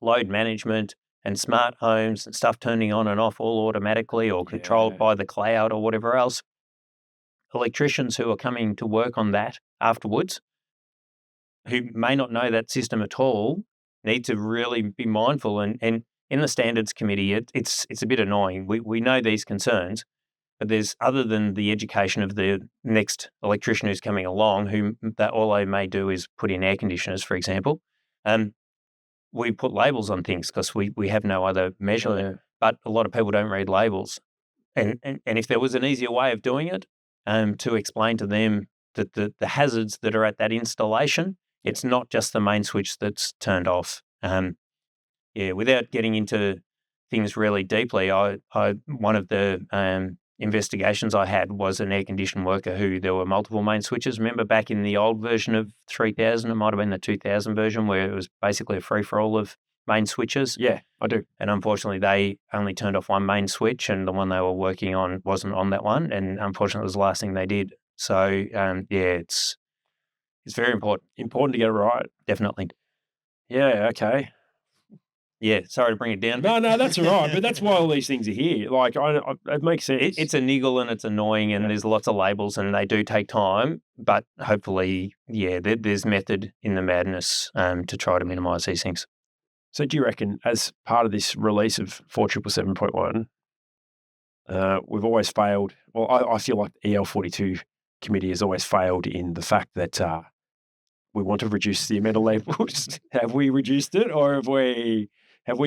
load management and smart homes and stuff turning on and off all automatically or controlled by the cloud or whatever else, electricians who are coming to work on that afterwards, who may not know that system at all, need to really be mindful. And in the standards committee, it's a bit annoying. We know these concerns, but there's, other than the education of the next electrician who's coming along, who that all they may do is put in air conditioners, for example. We put labels on things because we have no other measurement. But a lot of people don't read labels. And if there was an easier way of doing it, to explain to them that the hazards that are at that installation, it's not just the main switch that's turned off. Without getting into things really deeply, one of the investigations I had was an air conditioning worker who there were multiple main switches. Remember back in the old version of 3000, it might have been the 2000 version where it was basically a free-for-all of main switches? Yeah, I do. And unfortunately, they only turned off one main switch and the one they were working on wasn't on that one. And unfortunately, it was the last thing they did. So, it's very important. Important to get it right. Definitely. Yeah, okay. Yeah, sorry to bring it down. No, that's all right. But that's why all these things are here. Like, it makes sense. It's a niggle and it's annoying and there's lots of labels and they do take time. But hopefully, there's method in the madness to try to minimise these things. So do you reckon, as part of this release of 4777.1, we've always failed? Well, I feel like the EL42 committee has always failed in the fact that we want to reduce the amount of labels. Have we reduced it, or have we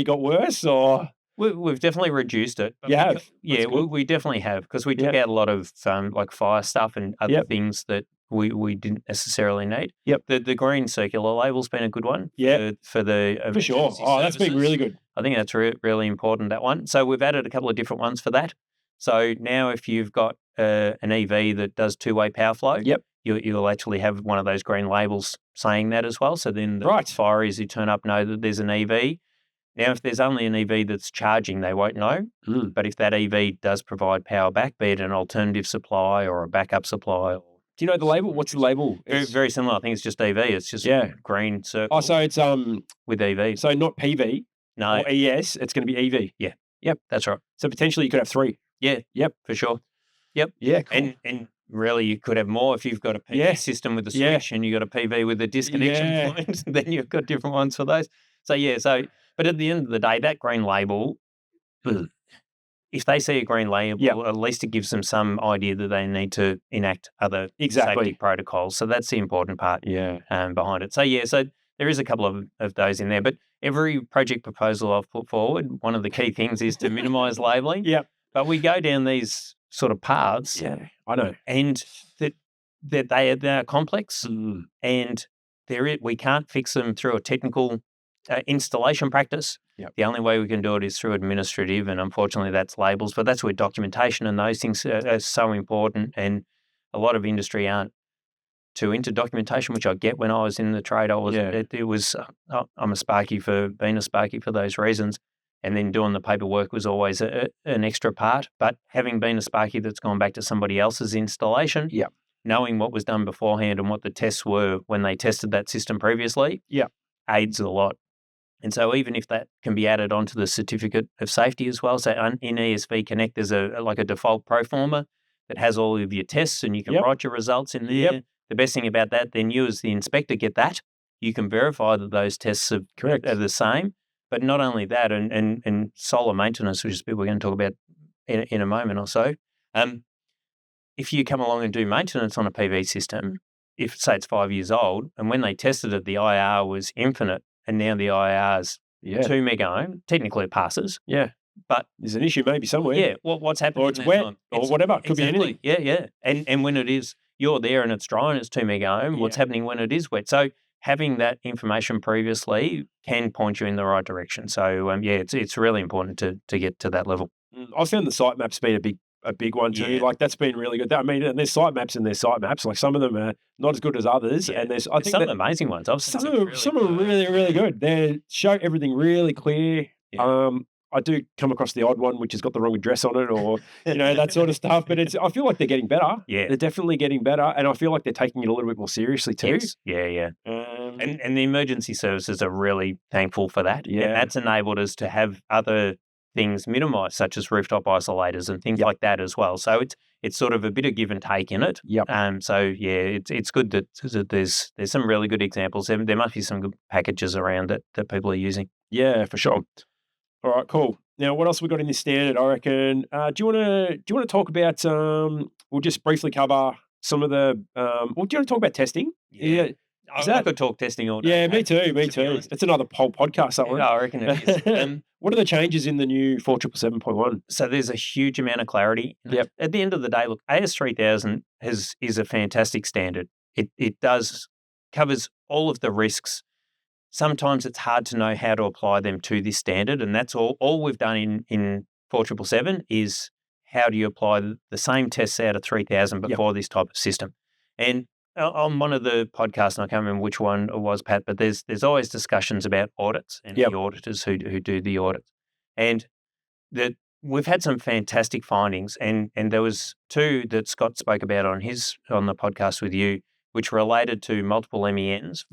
got worse? Or we've definitely reduced it. You have? We definitely have, because we took out a lot of like fire stuff and other things that we didn't necessarily need. Yep. The green circular label's been a good one. Yeah. For the for sure. Oh, that's been really good. I think that's really important, that one. So we've added a couple of different ones for that. So now if you've got an EV that does two-way power flow, you'll actually have one of those green labels saying that as well. So then the fireys who turn up know that there's an EV. Now, if there's only an EV that's charging, they won't know. But if that EV does provide power back, be it an alternative supply or a backup supply. Do you know the label? What's the label? Very similar. I think it's just EV. It's just green circle. Oh, so it's with EV. So not PV. No. Or ES. It's going to be EV. Yeah. Yep. That's right. So potentially you could have three. Yeah. Yep. For sure. Yep. Yeah. Cool. And really, you could have more if you've got a PV system with a switch and you've got a PV with a disconnection point. Then you've got different ones for those. So but at the end of the day, that green label, if they see a green label, at least it gives them some idea that they need to enact other safety protocols. So that's the important part behind it. So there is a couple of those in there. But every project proposal I've put forward, one of the key things is to minimise labelling. But we go down these sort of paths. Yeah, I know. And that they are complex and we can't fix them through a technical installation practice. The only way we can do it is through administrative, and unfortunately that's labels, but that's where documentation and those things are so important, and a lot of industry aren't too into documentation, which I get. When I was in the trade, I'm a Sparky for being a Sparky for those reasons, and then doing the paperwork was always an extra part. But having been a Sparky that's gone back to somebody else's installation, knowing what was done beforehand and what the tests were when they tested that system previously, aids a lot. And so even if that can be added onto the certificate of safety as well, so in ESV Connect, there's like a default pro forma that has all of your tests and you can write your results in there. Yep. The best thing about that, then you as the inspector get that. You can verify that those tests are the same. But not only that, and solar maintenance, which is what we're going to talk about in a moment or so, if you come along and do maintenance on a PV system, if say it's 5 years old, and when they tested it, the IR was infinite, and now the IR is 2 mega ohm, technically it passes. Yeah. But there's an issue maybe somewhere. Yeah. What's happening? Or it's wet or whatever. Could be anything. Yeah. And when it is, you're there and it's dry and it's 2 mega ohm, what's happening when it is wet? So having that information previously can point you in the right direction. So it's really important to get to that level. I've found the site maps being a big one too. Like that's been really good. I mean, and there's site maps and there's site maps. Like some of them are not as good as others, and there's some amazing ones. Some are really really good. They show everything really clear. Yeah. I do come across the odd one which has got the wrong address on it, or that sort of stuff. But I feel like they're getting better. Yeah, they're definitely getting better, and I feel like they're taking it a little bit more seriously too. Yes. Yeah. And the emergency services are really thankful for that. Yeah, and that's enabled us to have other things minimised, such as rooftop isolators and things like that as well. So it's sort of a bit of give and take in it. Yep. It's good that there's some really good examples. There must be some good packages around that people are using. Yeah, for sure. All right, cool. Now, what else have we got in this standard? I reckon. Do you want to talk about? We'll just briefly cover some of the. Do you want to talk about testing? Yeah. I could talk testing all day. Yeah, me too. It's another whole podcast, that one. I reckon it is. What are the changes in the new 4777.1? So there's a huge amount of clarity. Yep. At the end of the day, look, AS3000 is a fantastic standard. It covers all of the risks. Sometimes it's hard to know how to apply them to this standard, and that's all we've done in 4777 is how do you apply the same tests out of 3000 but for this type of system. And on one of the podcasts, and I can't remember which one it was, Pat, but there's always discussions about audits and the auditors who do the audits. And we've had some fantastic findings, and there was 2 that Scott spoke about on the podcast with you, which related to multiple MENs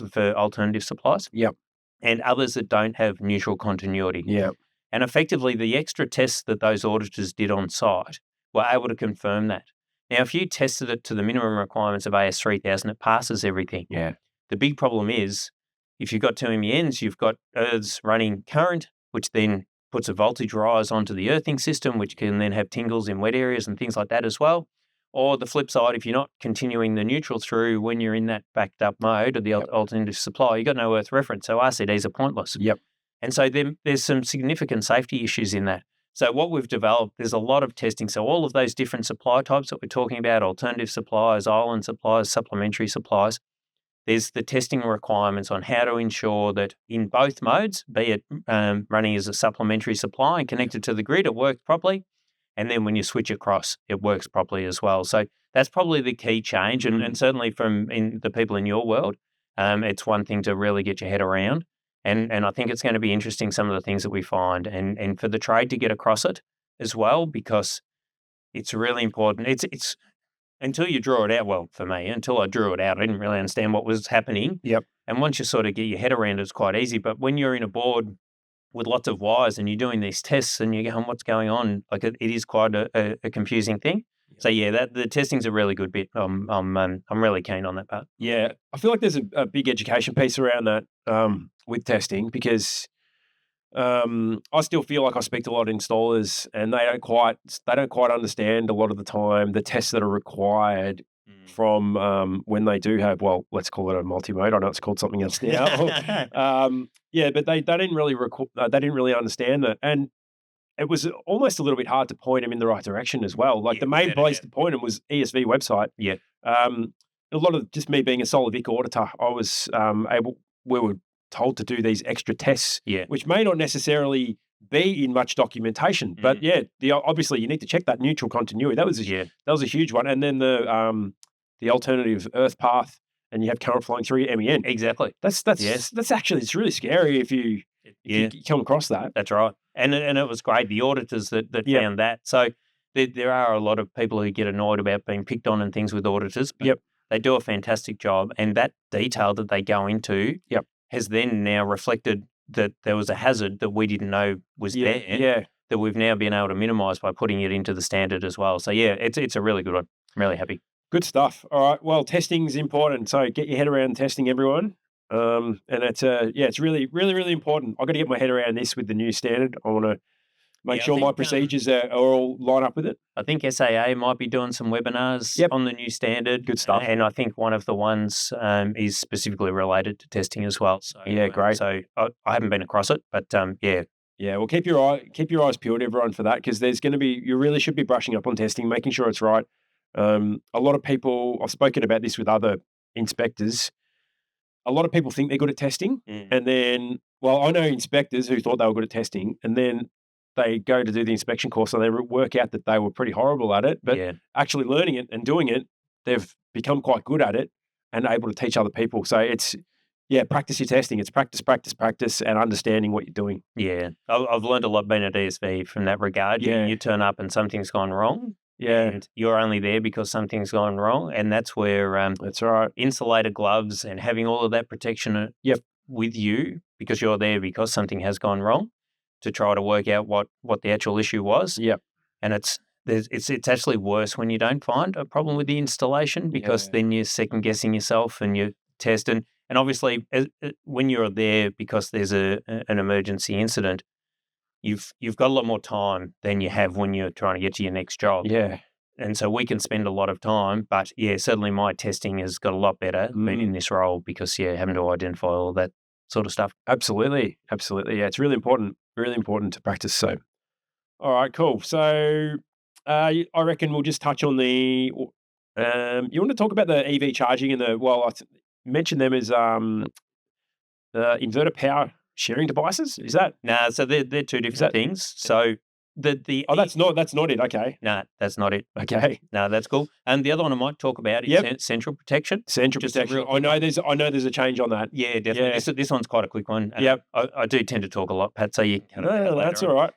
for alternative supplies. Yep. And others that don't have neutral continuity. Yep. And effectively, the extra tests that those auditors did on site were able to confirm that. Now, if you tested it to the minimum requirements of AS3000, it passes everything. Yeah. The big problem is, if you've got 2 MENs, you've got earths running current, which then puts a voltage rise onto the earthing system, which can then have tingles in wet areas and things like that as well. Or the flip side, if you're not continuing the neutral through when you're in that backed up mode of the alternative supply, you've got no earth reference, so RCDs are pointless. Yep. And so there's some significant safety issues in that. So what we've developed, there's a lot of testing. So all of those different supply types that we're talking about, alternative supplies, island supplies, supplementary supplies, there's the testing requirements on how to ensure that in both modes, be it running as a supplementary supply and connected to the grid, it works properly. And then when you switch across, it works properly as well. So that's probably the key change. And certainly from the people in your world, it's one thing to really get your head around. And I think it's going to be interesting, some of the things that we find, and for the trade to get across it as well, because it's really important. It's until you draw it out, well, for me, until I drew it out, I didn't really understand what was happening. Yep. And once you sort of get your head around it, it's quite easy. But when you're in a board with lots of wires and you're doing these tests and you're going, what's going on? Like it is quite a confusing thing. So the testing's a really good bit. I'm really keen on that part. Yeah, I feel like there's a big education piece around that with testing, because I still feel like I speak to a lot of installers and they don't quite understand a lot of the time the tests that are required from when they do have, well, let's call it a multi-mode. I know it's called something else now. But they didn't really understand that, and it was almost a little bit hard to point them in the right direction as well. Like the main place to point them was ESV website. Yeah. A lot of just me being a Solar Vic auditor, I was we were told to do these extra tests, which may not necessarily be in much documentation, but obviously you need to check that neutral continuity. That was a huge one. And then the alternative earth path, and you have current flowing through your MEN. Exactly. That's actually, it's really scary if you come across that. That's right. And it was great, the auditors that found that. So there are a lot of people who get annoyed about being picked on and things with auditors. But they do a fantastic job, and that detail that they go into has then now reflected that there was a hazard that we didn't know was there. That we've now been able to minimise by putting it into the standard as well. So yeah, it's a really good one. I'm really happy. Good stuff. All right. Well, testing is important. So get your head around testing, everyone. And it's it's really, really, really important. I've got to get my head around this with the new standard. I want to make sure my procedures are all line up with it. I think SAA might be doing some webinars on the new standard. Good stuff. And I think one of the ones is specifically related to testing as well. So, great. So I haven't been across it, but yeah. Yeah, well, keep your eyes peeled, everyone, for that, because there's going to be, you really should be brushing up on testing, making sure it's right. A lot of people, I've spoken about this with other inspectors. A lot of people think they're good at testing, and then, well, I know inspectors who thought they were good at testing, and then they go to do the inspection course, and they work out that they were pretty horrible at it. But actually learning it and doing it, they've become quite good at it and able to teach other people. So it's, practice your testing. It's practice, practice, practice, and understanding what you're doing. Yeah, I've learned a lot being a DSV from that regard. Yeah. You turn up and something's gone wrong. Yeah. And you're only there because something's gone wrong. And that's where that's right. Insulated gloves and having all of that protection with you, because you're there because something has gone wrong, to try to work out what the actual issue was. Yep. And it's actually worse when you don't find a problem with the installation, because then you're second guessing yourself and you test. And obviously when you're there because there's an emergency incident, you've got a lot more time than you have when you're trying to get to your next job. Yeah. And so we can spend a lot of time, but certainly my testing has got a lot better being in this role, because having to identify all that sort of stuff. Absolutely. Yeah, it's really important to practice. So, all right, cool. So I reckon we'll just touch on the, you want to talk about the EV charging and I mentioned them as the inverter power sharing devices. Is that? No, so they're two different things. So that's not it. Okay. No, that's not it. Okay. No, that's cool. And the other one I might talk about is central protection. Central protection. I know there's a change on that. Yeah, definitely. Yeah. This one's quite a quick one. Yep. I do tend to talk a lot, Pat, so you can. That's all right.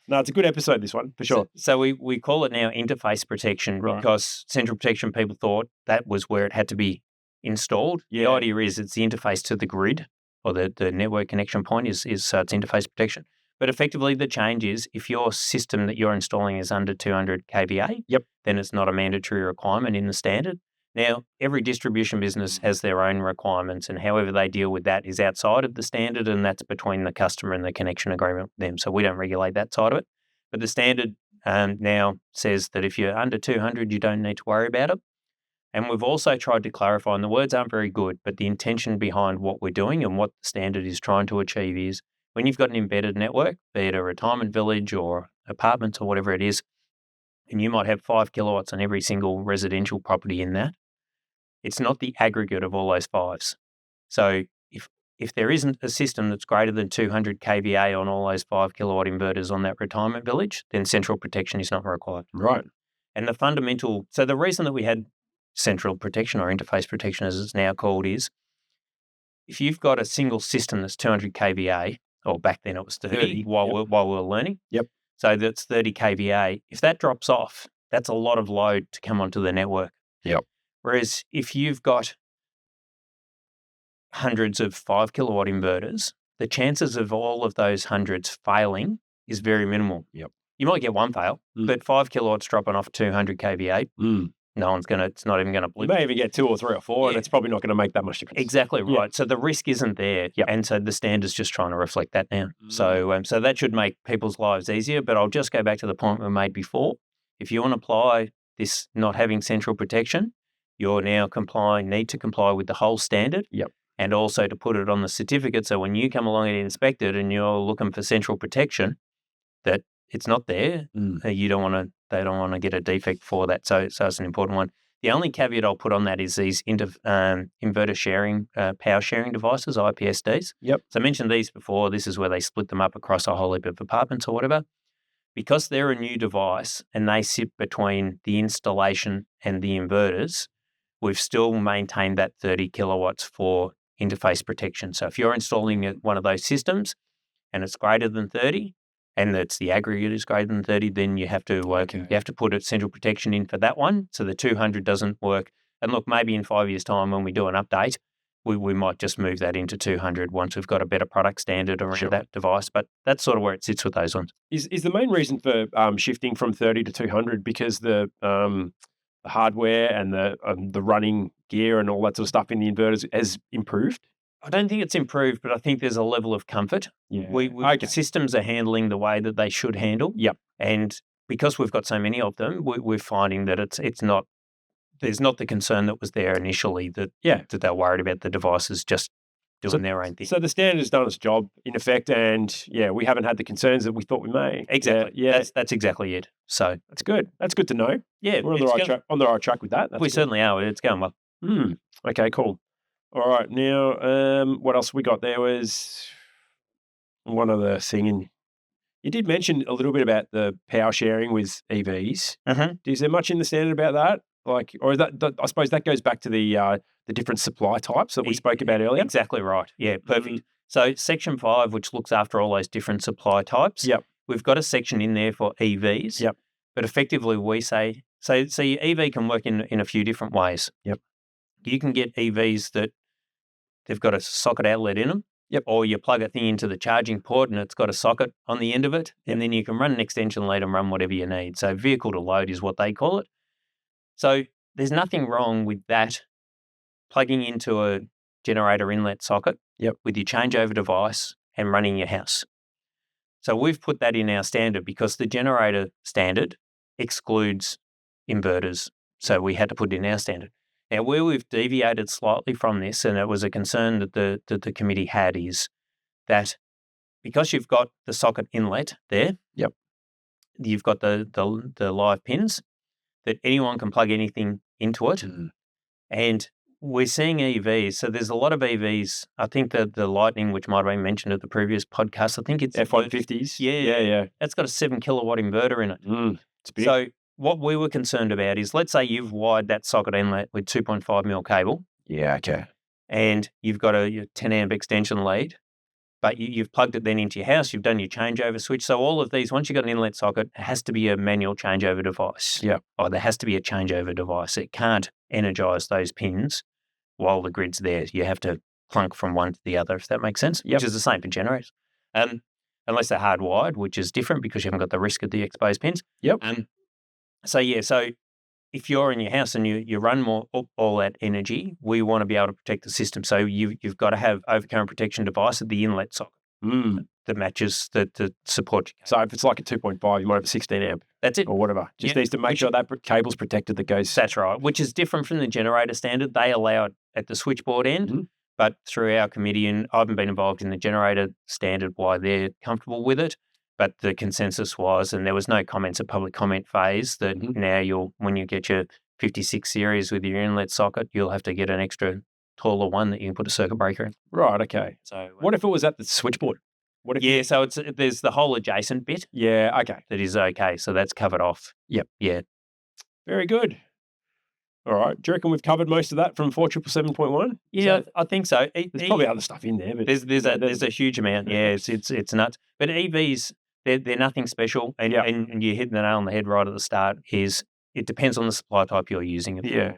No, it's a good episode, this one, for sure. So we call it now interface protection, because central protection, people thought that was where it had to be installed. Yeah. The idea is it's the interface to the grid, or the network connection point is it's interface protection. But effectively, the change is if your system that you're installing is under 200 kVA, then it's not a mandatory requirement in the standard. Now, every distribution business has their own requirements, and however they deal with that is outside of the standard, and that's between the customer and the connection agreement with them. So we don't regulate that side of it. But the standard now says that if you're under 200, you don't need to worry about it. And we've also tried to clarify, and the words aren't very good, but the intention behind what we're doing and what the standard is trying to achieve is, when you've got an embedded network, be it a retirement village or apartments or whatever it is, and you might have 5 kilowatts on every single residential property in that, it's not the aggregate of all those fives. So if there isn't a system that's greater than 200 kVA on all those 5 kilowatt inverters on that retirement village, then central protection is not required. Right. And the reason that we had central protection, or interface protection as it's now called, is if you've got a single system that's 200 kVA, or back then it was 30 while we were learning. Yep. So that's 30 kVA. If that drops off, that's a lot of load to come onto the network. Yep. Whereas if you've got hundreds of 5 kilowatt inverters, the chances of all of those hundreds failing is very minimal. Yep. You might get one fail, but 5 kilowatts dropping off 200 kVA, it's not even going to blip. You may even get 2 or 3 or 4, and it's probably not going to make that much difference. Exactly right. Yeah. So the risk isn't there. Yep. And so the standard's just trying to reflect that now. So that should make people's lives easier. But I'll just go back to the point we made before. If you want to apply this not having central protection, you're now need to comply with the whole standard. Yep. And also to put it on the certificate. So when you come along and inspect it and you're looking for central protection, that it's not there. They don't want to get a defect for that. So it's an important one. The only caveat I'll put on that is these inverter sharing, power sharing devices, IPSDs. Yep. So I mentioned these before. This is where they split them up across a whole heap of apartments or whatever. Because they're a new device and they sit between the installation and the inverters, we've still maintained that 30 kilowatts for interface protection. So if you're installing one of those systems and it's greater than 30, and that's the aggregate is greater than 30, then you have to put a central protection in for that one. So the 200 doesn't work. And look, maybe in 5 years' time when we do an update, we might just move that into 200 once we've got a better product standard around that device. But that's sort of where it sits with those ones. Is the main reason for shifting from 30 to 200 because the hardware and the running gear and all that sort of stuff in the inverters has improved? I don't think it's improved, but I think there's a level of comfort. Yeah. Systems are handling the way that they should handle. Yep. And because we've got so many of them, we're finding that it's not. There's not the concern that was there initially that they're worried about the devices just doing their own thing. So the standard has done its job in effect, and we haven't had the concerns that we thought we may. Exactly. Yeah. That's exactly it. So that's good. That's good to know. Yeah, we're on the right track with that. We certainly are. It's going well. Okay, cool. All right, now what else we got? There was one other thing, and you did mention a little bit about the power sharing with EVs. Is there much in the standard about that? Or is that I suppose that goes back to the different supply types that we spoke about earlier? Exactly right. Yeah, perfect. So Section 5, which looks after all those different supply types, we've got a section in there for EVs. Yep. But effectively we say, so your EV can work in a few different ways. Yep. You can get EVs that they've got a socket outlet in them. Yep. Or you plug a thing into the charging port and it's got a socket on the end of it. And then you can run an extension lead and run whatever you need. So vehicle to load is what they call it. So there's nothing wrong with that plugging into a generator inlet socket with your changeover device and running your house. So we've put that in our standard because the generator standard excludes inverters. So we had to put it in our standard. Now, where we've deviated slightly from this, and it was a concern that the committee had, is that because you've got the socket inlet there, you've got the live pins, that anyone can plug anything into it. And we're seeing EVs. So there's a lot of EVs. I think that the Lightning, which might have been mentioned at the previous podcast, I think it's F-150s. Yeah. That's got a 7 kilowatt inverter in it. It's big. So what we were concerned about is, let's say you've wired that socket inlet with 2.5 mil cable. Yeah, okay. And you've got a 10 amp extension lead, but you've plugged it then into your house, you've done your changeover switch. So all of these, once you've got an inlet socket, it has to be a manual changeover device. Yeah. Or there has to be a changeover device. It can't energize those pins while the grid's there. You have to plunk from one to the other, if that makes sense, which is the same for generators. Unless they're hardwired, which is different because you haven't got the risk of the exposed pins. Yep. So if you're in your house and you run all that energy, we want to be able to protect the system. So you've got to have overcurrent protection device at the inlet socket that matches the support. So if it's like a 2.5, you might have a 16 amp. That's it. Or whatever. Just needs to make sure that cable's protected that goes. That's right, which is different from the generator standard. They allow it at the switchboard end, but through our committee, and I haven't been involved in the generator standard, why they're comfortable with it. But the consensus was, and there was no comments at public comment phase, that now when you get your 56 series with your inlet socket, you'll have to get an extra taller one that you can put a circuit breaker in. Right, okay. So what if it was at the switchboard? So there's the whole adjacent bit. Yeah, okay. That is okay. So that's covered off. Yep. Yeah. Very good. All right. Do you reckon we've covered most of that from 4777.1? Yeah, I think so. There's probably other stuff in there, but there's a huge amount. Yeah, it's nuts. But EVs, they're nothing special, and you hit the nail on the head right at the start. Is it depends on the supply type you're using it for. Yeah.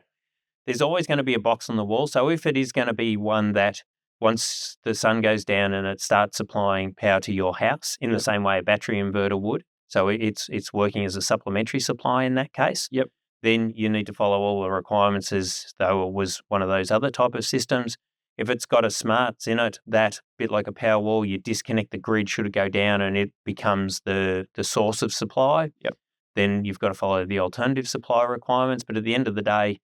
There's always going to be a box on the wall. So if it is going to be one that once the sun goes down and it starts supplying power to your house in the same way a battery inverter would, so it's working as a supplementary supply in that case. Yep. Then you need to follow all the requirements as though it was one of those other type of systems. If it's got a smarts in it, that bit like a power wall, you disconnect the grid should it go down and it becomes the source of supply. Yep. Then you've got to follow the alternative supply requirements. But at the end of the day,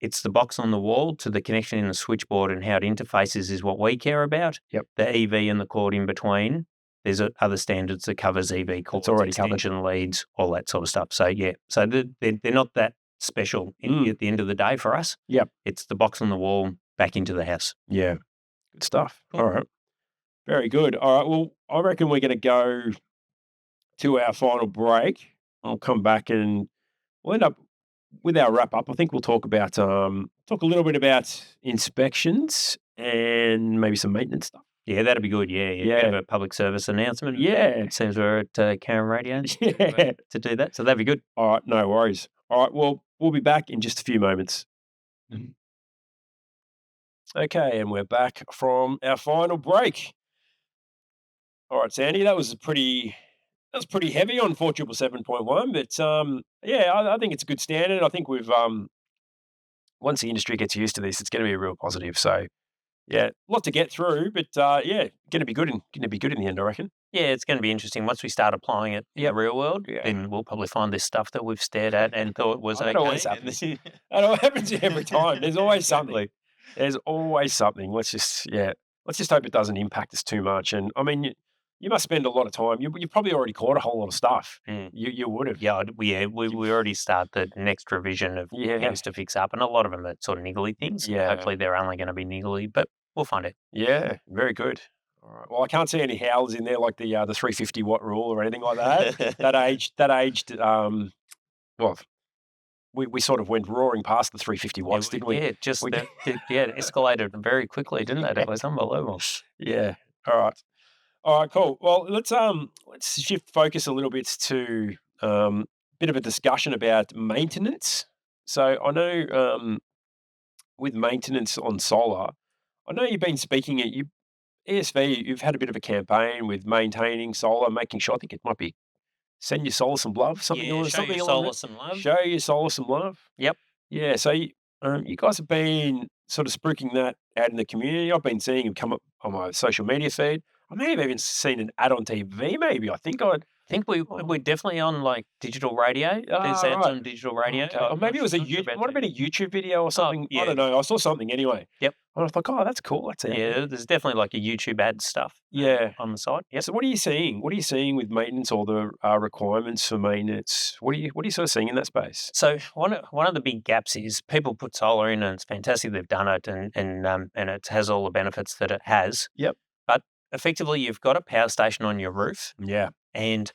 it's the box on the wall to the connection in the switchboard and how it interfaces is what we care about. Yep. The EV and the cord in between, there's other standards that covers EV cords, extension leads, all that sort of stuff. So, so they're not that special at the end of the day for us. Yep. It's the box on the wall back into the house. Yeah. Good stuff. Cool. All right. Very good. All right. Well, I reckon we're going to go to our final break. I'll come back and we'll end up with our wrap up. I think we'll talk about talk a little bit about inspections and maybe some maintenance stuff. Yeah, that'd be good. Yeah. Have a public service announcement. Yeah. It seems we're at Karen Radio to do that. So that'd be good. All right. No worries. All right. Well, we'll be back in just a few moments. Okay, and we're back from our final break. All right, Sandy, that was pretty heavy on 4777.1, but yeah, I think it's a good standard. I think we've once the industry gets used to this, it's going to be a real positive. So yeah, a lot to get through, but yeah, going to be good in the end, I reckon. Yeah, it's going to be interesting. Once we start applying it in the real world, then we'll probably find this stuff that we've stared at and thought was okay. That always happens. That happens every time. There's always something. There's always something. Let's just hope it doesn't impact us too much. And I mean, you must spend a lot of time. You probably already caught a whole lot of stuff. You would have. Yeah, we already start the next revision of things to fix up, and a lot of them are sort of niggly things. Yeah. Hopefully they're only going to be niggly, but we'll find it. Yeah, very good. All right. Well, I can't see any howlers in there like the 350 watt rule or anything like that. that aged. Well, we sort of went roaring past the 350 watts, didn't we? Yeah, it escalated very quickly, didn't it? It was unbelievable. Yeah. All right, cool. Well, let's shift focus a little bit to bit of a discussion about maintenance. So I know with maintenance on solar, I know you've been speaking at ESV. You've had a bit of a campaign with maintaining solar, making sure. I think it might be send your solar some love. Show your solar some love. Show your solar some love. Yep. Yeah. So you guys have been sort of spruiking that out in the community. I've been seeing them come up on my social media feed. I may have even seen an ad on TV. Maybe I think we're definitely on like digital radio. There's ads on digital radio. Okay. Or maybe it was might have been a YouTube video or something. Yeah. I don't know. I saw something anyway. Yep. And I thought, oh, that's cool. That's it. Yeah, there's definitely like a YouTube ad stuff. On the side. Yeah. So what are you seeing? What are you seeing with maintenance or the requirements for maintenance? What are you sort of seeing in that space? So one of the big gaps is people put solar in and it's fantastic they've done it and it has all the benefits that it has. Yep. But effectively you've got a power station on your roof. Yeah. And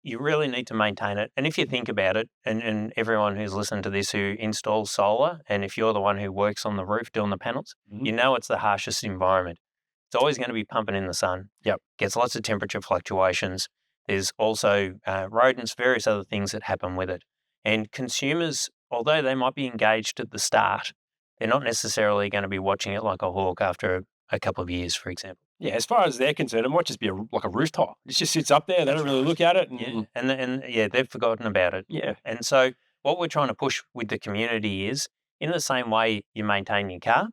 you really need to maintain it. And if you think about it, and everyone who's listened to this who installs solar, and if you're the one who works on the roof doing the panels, you know it's the harshest environment. It's always going to be pumping in the sun. Yep. Gets lots of temperature fluctuations. There's also rodents, various other things that happen with it. And consumers, although they might be engaged at the start, they're not necessarily going to be watching it like a hawk after a couple of years, for example. Yeah, as far as they're concerned, it might just be like a rooftop. It just sits up there. They don't really look at it. And they've forgotten about it. Yeah. And so what we're trying to push with the community is, in the same way you maintain your car,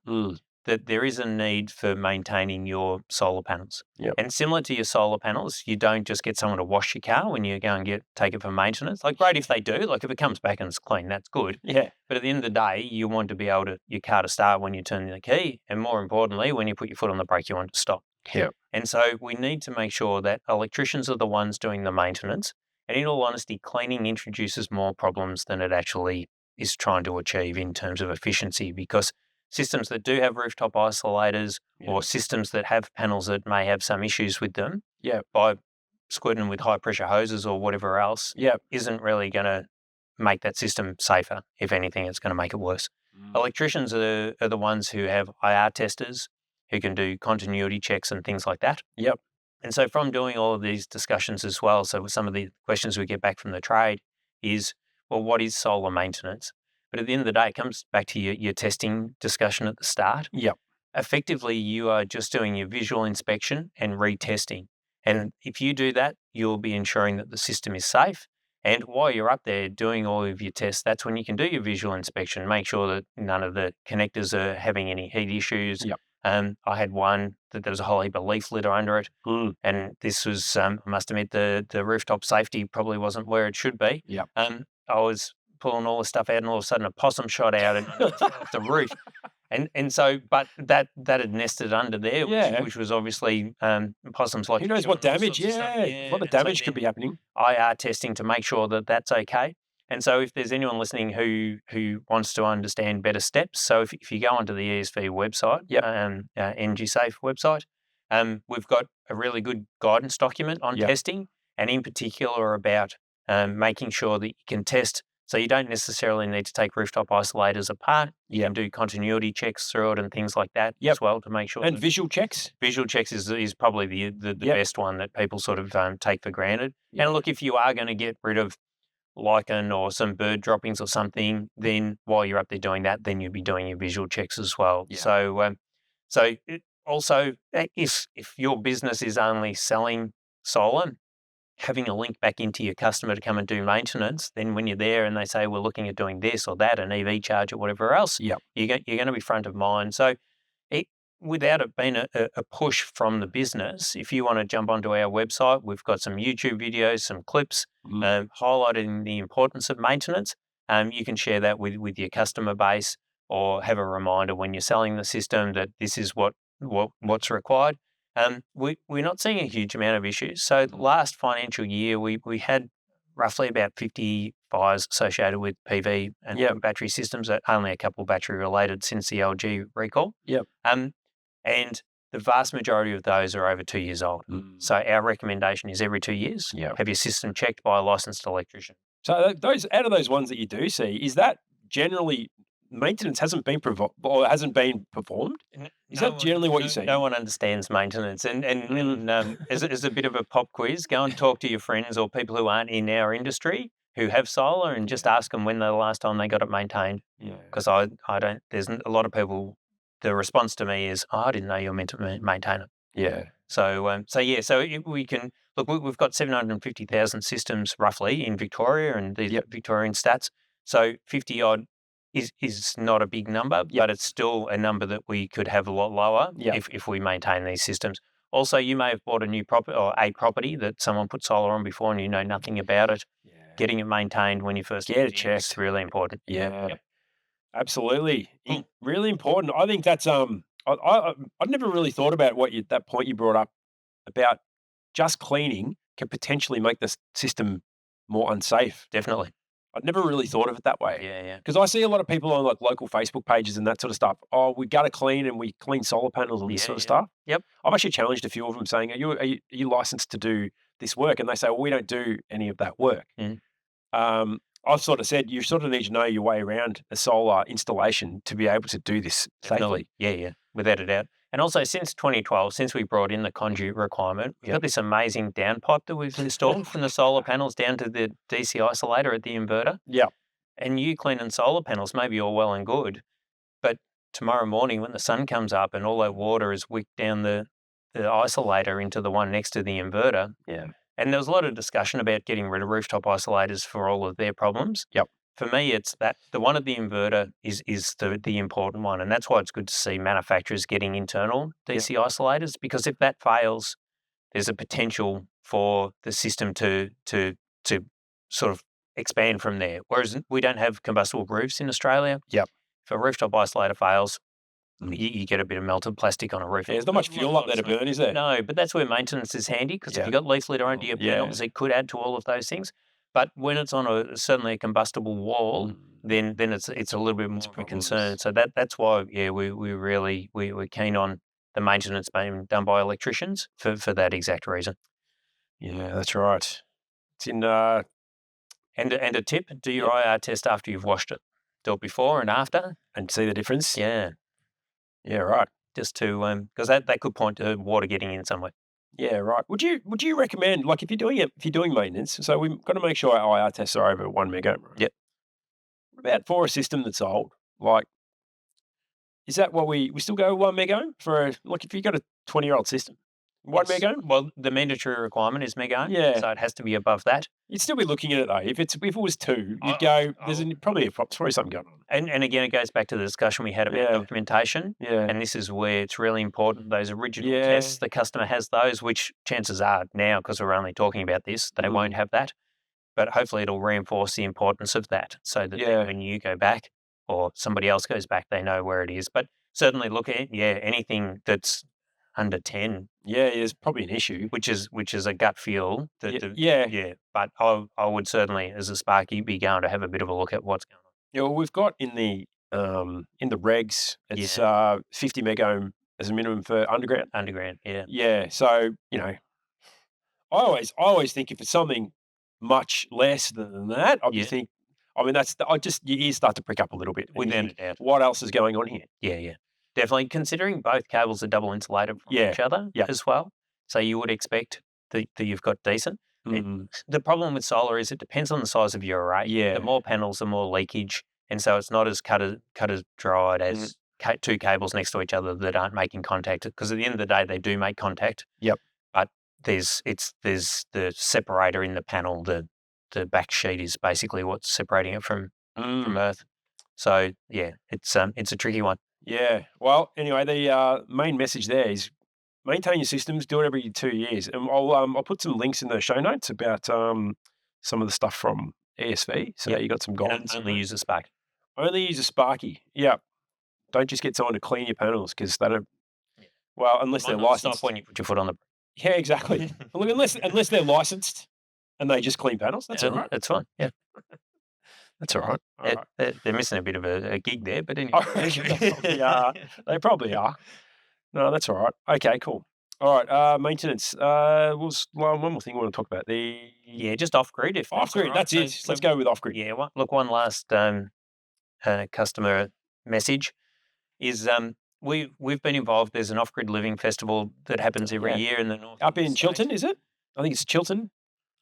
that there is a need for maintaining your solar panels. Yep. And similar to your solar panels, you don't just get someone to wash your car when you go and take it for maintenance. Like, great if they do. Like, if it comes back and it's clean, that's good. Yeah. But at the end of the day, you want to be able to your car to start when you turn the key, and more importantly, when you put your foot on the brake, you want it to stop. Yeah. And so we need to make sure that electricians are the ones doing the maintenance. And in all honesty, cleaning introduces more problems than it actually is trying to achieve in terms of efficiency, because systems that do have rooftop isolators or systems that have panels that may have some issues with them, by squirting with high pressure hoses or whatever else, isn't really going to make that system safer. If anything, it's going to make it worse. Electricians are the ones who have IR testers who can do continuity checks and things like that. Yep. And so from doing all of these discussions as well, so some of the questions we get back from the trade is, well, what is solar maintenance? But at the end of the day, it comes back to your testing discussion at the start. Yep. Effectively, you are just doing your visual inspection and retesting. And if you do that, you'll be ensuring that the system is safe. And while you're up there doing all of your tests, that's when you can do your visual inspection, make sure that none of the connectors are having any heat issues. Yep. I had one that there was a whole heap of leaf litter under it. And this was, I must admit, the rooftop safety probably wasn't where it should be. Yep. I was pulling all the stuff out, and all of a sudden a possum shot out and off the roof. And so, but that had nested under there, which was obviously possums like. Who knows what damage? What the damage could be happening. IR testing to make sure that that's okay. And so, if there's anyone listening who wants to understand better steps, so if you go onto the ESV website, Energy Safe website, we've got a really good guidance document on testing, and in particular about making sure that you can test. So you don't necessarily need to take rooftop isolators apart. You can do continuity checks through it and things like that as well to make sure. And visual checks? Visual checks is probably the best one that people sort of take for granted. And look, if you are going to get rid of lichen or some bird droppings or something, then while you're up there doing that, then you'll be doing your visual checks as well. So So also, if your business is only selling solar, having a link back into your customer to come and do maintenance, then when you're there and they say, we're looking at doing this or that, an EV charge or whatever else, Yep. you're going to be front of mind. So without it being a push from the business, if you want to jump onto our website, we've got some YouTube videos, some clips highlighting the importance of maintenance. You can share that with your customer base or have a reminder when you're selling the system that this is what's required. We're not seeing a huge amount of issues. So last financial year, we had roughly about 50 fires associated with PV and battery systems, only a couple battery related since the LG recall. Yep. And the vast majority of those are over 2 years old. So our recommendation is every 2 years, have your system checked by a licensed electrician. So those out of those ones that you do see, is that generally maintenance hasn't been performed? Is that generally what you see? No one understands maintenance. And as a bit of a pop quiz, go and talk to your friends or people who aren't in our industry who have solar and just ask them when the last time they got it maintained. Yeah. Because I don't, there's a lot of people, the response to me is, I didn't know you were meant to maintain it. Yeah. So we can look. We've got 750,000 systems roughly in Victoria, and the Victorian stats. So 50 odd is not a big number, but it's still a number that we could have a lot lower if we maintain these systems. Also, you may have bought a new property or a property that someone put solar on before, and you know nothing about it. Yeah. Getting it maintained when you first get it checked is really important. Yeah. Yep. Absolutely. Really important. I think that's I've never really thought about that point you brought up about just cleaning can potentially make the system more unsafe. Definitely. I'd never really thought of it that way. Yeah. Because I see a lot of people on like local Facebook pages and that sort of stuff. Oh, we got to clean and we clean solar panels and this sort of stuff. Yep. I've actually challenged a few of them saying, are you licensed to do this work? And they say, well, we don't do any of that work. I've sort of said you sort of need to know your way around a solar installation to be able to do this safely. Yeah, without a doubt. And also since 2012, since we brought in the conduit requirement, we've got this amazing downpipe that we've installed from the solar panels down to the DC isolator at the inverter. Yeah. And you cleaning solar panels may be all well and good, but tomorrow morning when the sun comes up and all that water is wicked down the isolator into the one next to the inverter. Yeah. And there was a lot of discussion about getting rid of rooftop isolators for all of their problems. Yep. For me, it's that the one at the inverter is the important one. And that's why it's good to see manufacturers getting internal DC isolators, because if that fails, there's a potential for the system to sort of expand from there. Whereas we don't have combustible roofs in Australia. Yep. If a rooftop isolator fails, you get a bit of melted plastic on a roof. Yeah, there's not much fuel up there to burn, is there? No, but that's where maintenance is handy, because if you've got leaf litter under your panels, it could add to all of those things. But when it's on certainly a combustible wall, then it's a little bit more of a concern. So that's why we're keen on the maintenance being done by electricians for that exact reason. Yeah, that's right. It's in and a tip: do your IR test after you've washed it. Do it before and after, and see the difference. Yeah. Yeah, right. Just to because that could point to water getting in somewhere. Yeah, right. Would you recommend, like, if you're doing maintenance, so we've got to make sure our IR tests are over 1 mega, right? Yep. What about for a system that's old? Like, is that what we still go 1 mega for? Like, if you've got a 20-year-old system, 1 mega? Well, the mandatory requirement is mega. Yeah. So it has to be above that. You'd still be looking at it though. If it was 2, you'd go. There's probably something going on. And again, it goes back to the discussion we had about documentation. Yeah. And this is where it's really important. Those original tests, the customer has those, which chances are now, because we're only talking about this, they won't have that. But hopefully it'll reinforce the importance of that, so that when you go back or somebody else goes back, they know where it is. But certainly look at anything that's under 10. Yeah, is probably an issue. Which is a gut feel. But I would certainly, as a Sparky, be going to have a bit of a look at what's going on. Yeah, well, we've got in the regs, it's 50 megohm as a minimum for underground. Underground, yeah. Yeah, so, I always think if it's something much less than that, you think, your ears start to prick up a little bit. Without a doubt. What else is going on here? Yeah. Definitely, considering both cables are double insulated from each other as well. So you would expect that you've got decent. The problem with solar is it depends on the size of your array. Yeah. The more panels, the more leakage. And so it's not as cut as dried as two cables next to each other that aren't making contact, because at the end of the day, they do make contact. Yep. But there's the separator in the panel. The back sheet is basically what's separating it from Earth. So yeah, it's a tricky one. Yeah. Well, anyway, the main message there is maintain your systems. Do it every 2 years, and I'll put some links in the show notes about some of the stuff from ESV. So you got some guidance. Only use a spark. Only use a Sparky. Yeah. Don't just get someone to clean your panels, because they don't. Well, unless they're licensed. Stop when you put your foot on the. Yeah, exactly. Look, unless they're licensed and they just clean panels, that's all right. That's fine. Yeah. That's all right. They're missing a bit of a gig there, but anyway. They probably are. No, that's all right. Okay, cool. All right, maintenance. Was one more thing I want to talk about. Just off-grid. If off-grid, that's it. So let's go with off-grid. Yeah, one last customer message is we've been involved. There's an off-grid living festival that happens every year in the north. Up in Chilton, is it? I think it's Chilton.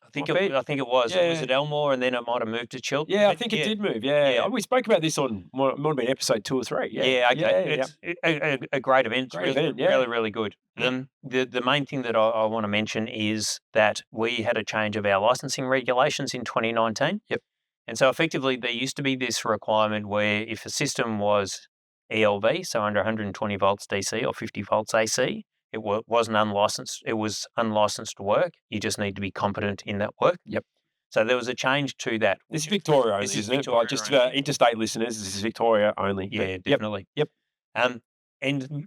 I think it was. Yeah. Was it Elmore, and then it might have moved to Chilton? Yeah, I think it did move. Yeah. We spoke about this on might have been episode 2 or 3. Yeah. Okay. It's a great event. Great event. Really, really good. The main thing that I want to mention is that we had a change of our licensing regulations in 2019. Yep. And so effectively, there used to be this requirement where if a system was ELV, so under 120 volts DC or 50 volts AC, it wasn't unlicensed. It was unlicensed work. You just need to be competent in that work. Yep. So there was a change to that. This is Victoria only, isn't it? Like just interstate listeners, this is Victoria only. Yeah, definitely. Yep. And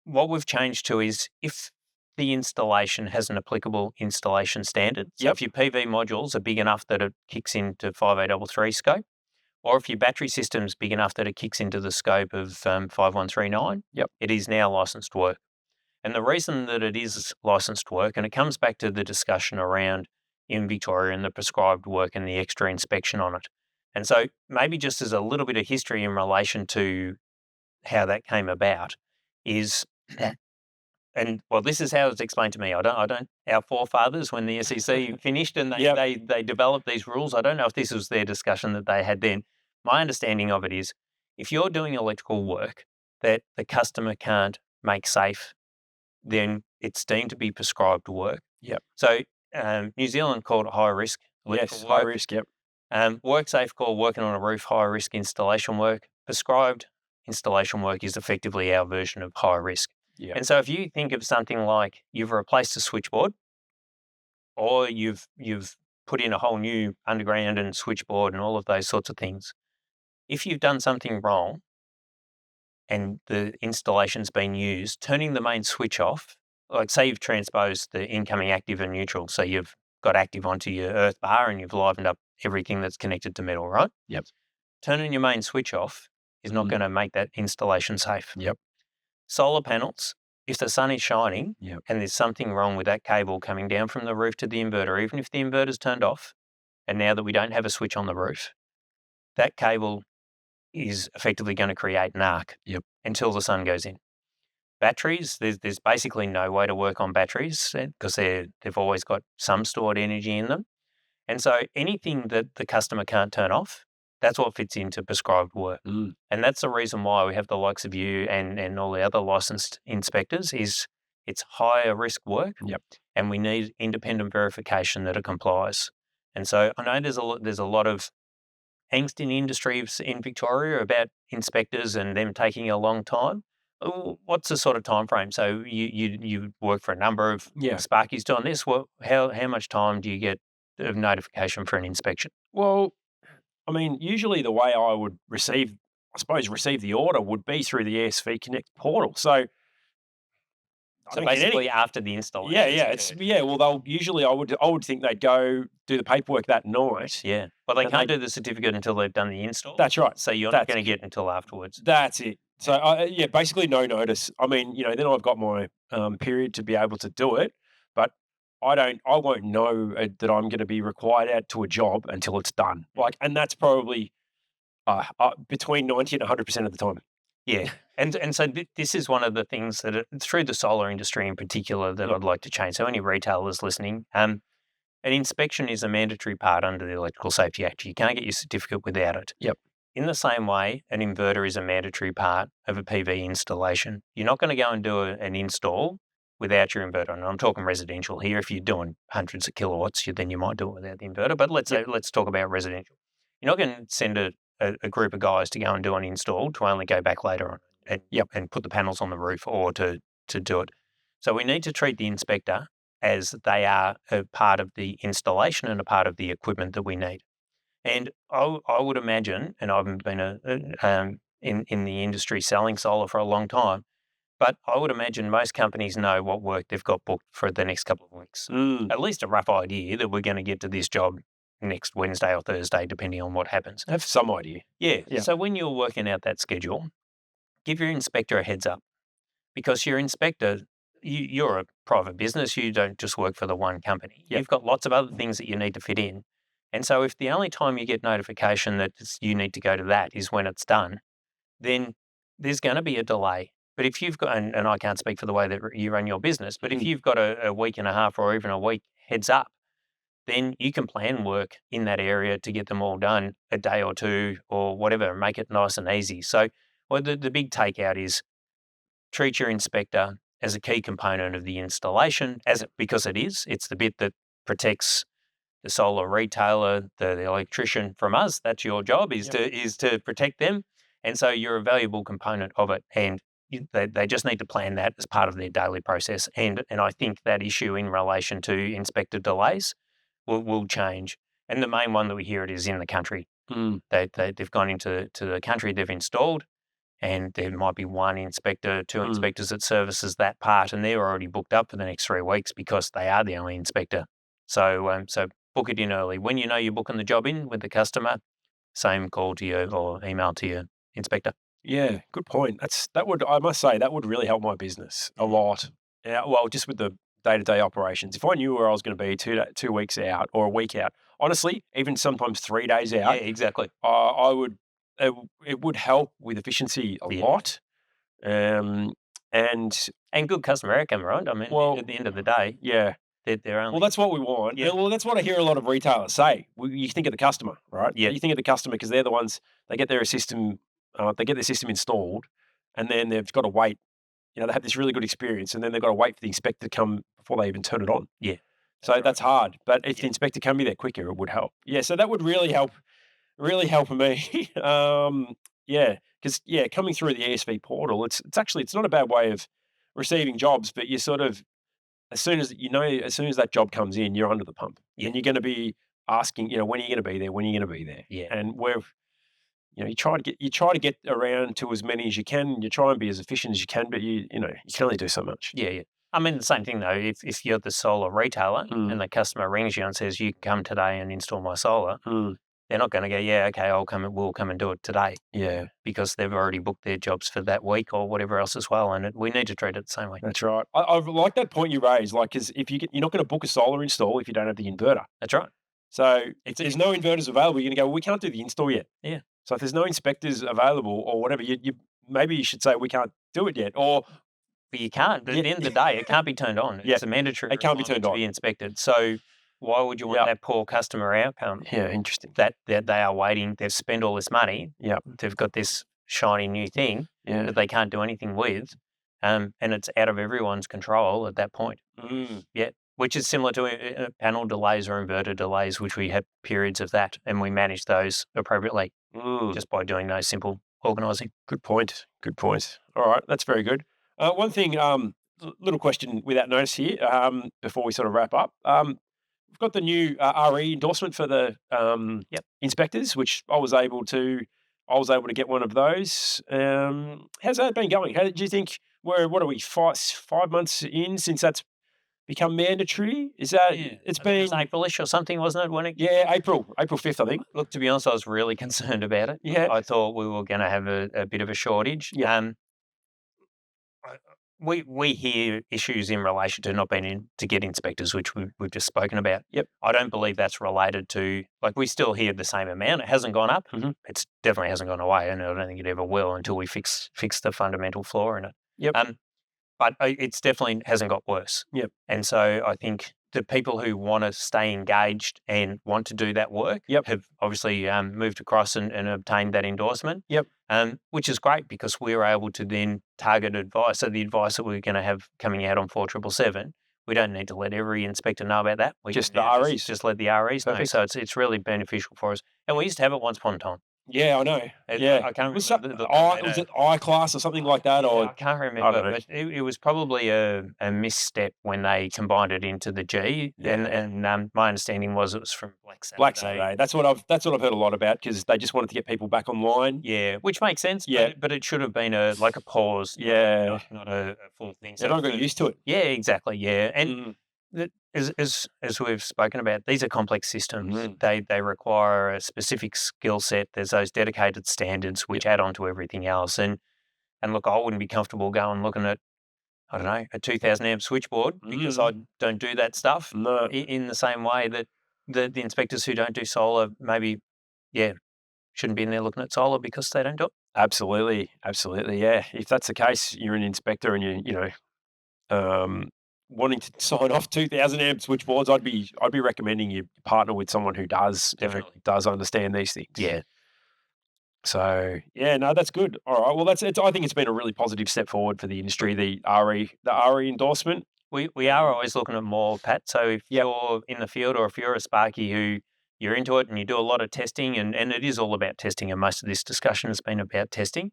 what we've changed to is if the installation has an applicable installation standard. So if your PV modules are big enough that it kicks into 5833 scope, or if your battery system's big enough that it kicks into the scope of 5139, it is now licensed work. And the reason that it is licensed work, and it comes back to the discussion around in Victoria and the prescribed work and the extra inspection on it. And so maybe just as a little bit of history in relation to how that came about is, and well, this is how it's explained to me. I don't. Our forefathers, when the SEC finished and they developed these rules, I don't know if this was their discussion that they had then. My understanding of it is, if you're doing electrical work that the customer can't make safe, then it's deemed to be prescribed work. Yep. So New Zealand called it high risk. Yes, high risk. Yep. WorkSafe called working on a roof high risk installation work. Prescribed installation work is effectively our version of high risk. Yep. And so if you think of something like you've replaced a switchboard, or you've put in a whole new underground and switchboard and all of those sorts of things, if you've done something wrong and the installation's been used, turning the main switch off, like say you've transposed the incoming active and neutral, so you've got active onto your earth bar and you've livened up everything that's connected to metal, right? Yep. Turning your main switch off is not going to make that installation safe. Yep. Solar panels, if the sun is shining and there's something wrong with that cable coming down from the roof to the inverter, even if the inverter's turned off, and now that we don't have a switch on the roof, that cable is effectively going to create an arc until the sun goes in. Batteries, there's basically no way to work on batteries because they've always got some stored energy in them. And so anything that the customer can't turn off, that's what fits into prescribed work. And that's the reason why we have the likes of you and all the other licensed inspectors is it's higher risk work and we need independent verification that it complies. And so I know there's a lot of angst in industry in Victoria about inspectors and them taking a long time. What's the sort of time frame? So you work for a number of Sparkies doing this. How much time do you get of notification for an inspection? Well, I mean, usually the way I would receive the order would be through the ESV Connect portal. So basically after the installation. Well, they'll usually I would think they'd go do the paperwork that night. Yeah, but they can't do the certificate until they've done the install. That's right. So you're not going to get it until afterwards. That's it. So basically no notice. I mean, then I've got my period to be able to do it, but I won't know that I'm going to be required out to a job until it's done. And that's probably between 90 and 100% of the time. Yeah, and so this is one of the things that through the solar industry in particular that I'd like to change. So any retailers listening, an inspection is a mandatory part under the Electrical Safety Act. You can't get your certificate without it. Yep. in the same way, an inverter is a mandatory part of a PV installation. You're not going to go and do an install without your inverter. And I'm talking residential here. If you're doing hundreds of kilowatts, then you might do it without the inverter. But let's talk about residential. You're not going to send a group of guys to go and do an install to only go back later on and put the panels on the roof or to do it. So we need to treat the inspector as they are a part of the installation and a part of the equipment that we need. And I would imagine, and I've been in the industry selling solar for a long time, but I would imagine most companies know what work they've got booked for the next couple of weeks. At least a rough idea that we're going to get to this job next Wednesday or Thursday, depending on what happens. I have some idea. Yeah. So when you're working out that schedule, give your inspector a heads up, because your inspector, you're a private business. You don't just work for the one company. You've got lots of other things that you need to fit in. And so if the only time you get notification that you need to go to that is when it's done, then there's going to be a delay. But if you've got, and I can't speak for the way that you run your business, but if you've got a week and a half or even a week heads up, then you can plan work in that area to get them all done a day or two or whatever, and make it nice and easy. So the big takeout is treat your inspector as a key component of the installation, because it's the bit that protects the solar retailer, the electrician from us. That's your job, is to protect them. And so you're a valuable component of it. And they just need to plan that as part of their daily process. And I think that issue in relation to inspector delays will change. And the main one that we hear it is in the country. They've gone into the country, they've installed, and there might be one inspector, two inspectors that services that part, and they're already booked up for the next 3 weeks because they are the only inspector. So book it in early. When you know you're booking the job in with the customer, same call to you or email to your inspector. Yeah, good point. I must say, that would really help my business a lot. Yeah, well, just with the day-to-day operations. If I knew where I was going to be 2 weeks out or a week out, honestly, even sometimes 3 days out, Yeah, exactly. I would. It would help with efficiency a lot. And good customer outcome, right? I mean, at the end of the day, they're only. Well, that's what we want. Yeah. Well, that's what I hear a lot of retailers say. You think of the customer, right? Yeah. You think of the customer because they're the ones, they get their system installed, and then they've got to wait. They have this really good experience, and then they've got to wait for the inspector to come before they even turn it on. Yeah. So that's hard. But if the inspector can be there quicker, it would help. Yeah. So that would really help me. Because coming through the ESV portal, it's not a bad way of receiving jobs, but you sort of, as soon as that job comes in, you're under the pump. And you're going to be asking, when are you going to be there? When are you going to be there? Yeah. And you try to get around to as many as you can. You try and be as efficient as you can, but you can only do so much. Yeah. I mean, the same thing though. If you're the solar retailer and the customer rings you and says you can come today and install my solar, they're not going to go, yeah, okay, we'll come and do it today. Yeah. Because they've already booked their jobs for that week or whatever else as well. And we need to treat it the same way. That's right. I like that point you raised, because you're not going to book a solar install if you don't have the inverter. That's right. So if there's no inverters available, you're going to go, well, we can't do the install yet. Yeah. So if there's no inspectors available or whatever, maybe you should say we can't do it yet. But you can't. At the end of the day, it can't be turned on. It's a mandatory. It can't be turned on to be inspected. So why would you want that poor customer outcome? Yeah, interesting. That they are waiting. They've spent all this money. Yeah. They've got this shiny new thing that they can't do anything with, and it's out of everyone's control at that point. Yeah. Which is similar to panel delays or inverter delays, which we have periods of that, and we manage those appropriately just by doing those simple organising. Good point. All right, that's very good. One thing, little question without notice here, before we sort of wrap up. We've got the new RE endorsement for the inspectors, which I was able to get one of those. How's that been going? How did you think? What are we 5 months in since that's become mandatory? Is that it's been Aprilish or something, wasn't it? When it April 5th, I think. Look, to be honest, I was really concerned about it. Yeah, I thought we were going to have a bit of a shortage. Yeah. We hear issues in relation to not being in to get inspectors, which we've just spoken about. Yep. I don't believe that's related to, we still hear the same amount. It hasn't gone up. Mm-hmm. It definitely hasn't gone away, and I don't think it ever will until we fix the fundamental flaw in it. Yep. But it's definitely hasn't got worse. Yep. And so I think the people who want to stay engaged and want to do that work have obviously moved across and obtained that endorsement. Which is great because we're able to then target advice. So the advice that we're going to have coming out on 4777, we don't need to let every inspector know about that. We just can the REs. Just let the REs know. So it's really beneficial for us. And we used to have it once upon a time. Yeah, I know. I can't remember. Was it I-class or something like that? Or I can't remember, but it was probably a misstep when they combined it into the G. And my understanding was it was from Black Saturday. That's what I've heard a lot about because they just wanted to get people back online. Yeah, which makes sense. But it should have been a pause. Not a full thing. So everyone got used to it. Yeah, exactly. Yeah, and as we've spoken about, these are complex systems. They require a specific skill set. There's those dedicated standards which add on to everything else. And look, I wouldn't be comfortable going looking at, I don't know, a 2,000 amp switchboard because I don't do that stuff. No. In the same way that the inspectors who don't do solar maybe, shouldn't be in there looking at solar because they don't do it. Absolutely. Yeah. If that's the case, you're an inspector and wanting to sign off 2,000 amp switchboards, I'd be recommending you partner with someone who does understand these things. Yeah. So no, that's good. All right. Well, I think it's been a really positive step forward for the industry. The RE endorsement. We are always looking at more, Pat. So if you're in the field or if you're a Sparky who you're into it and you do a lot of testing, and it is all about testing, and most of this discussion has been about testing.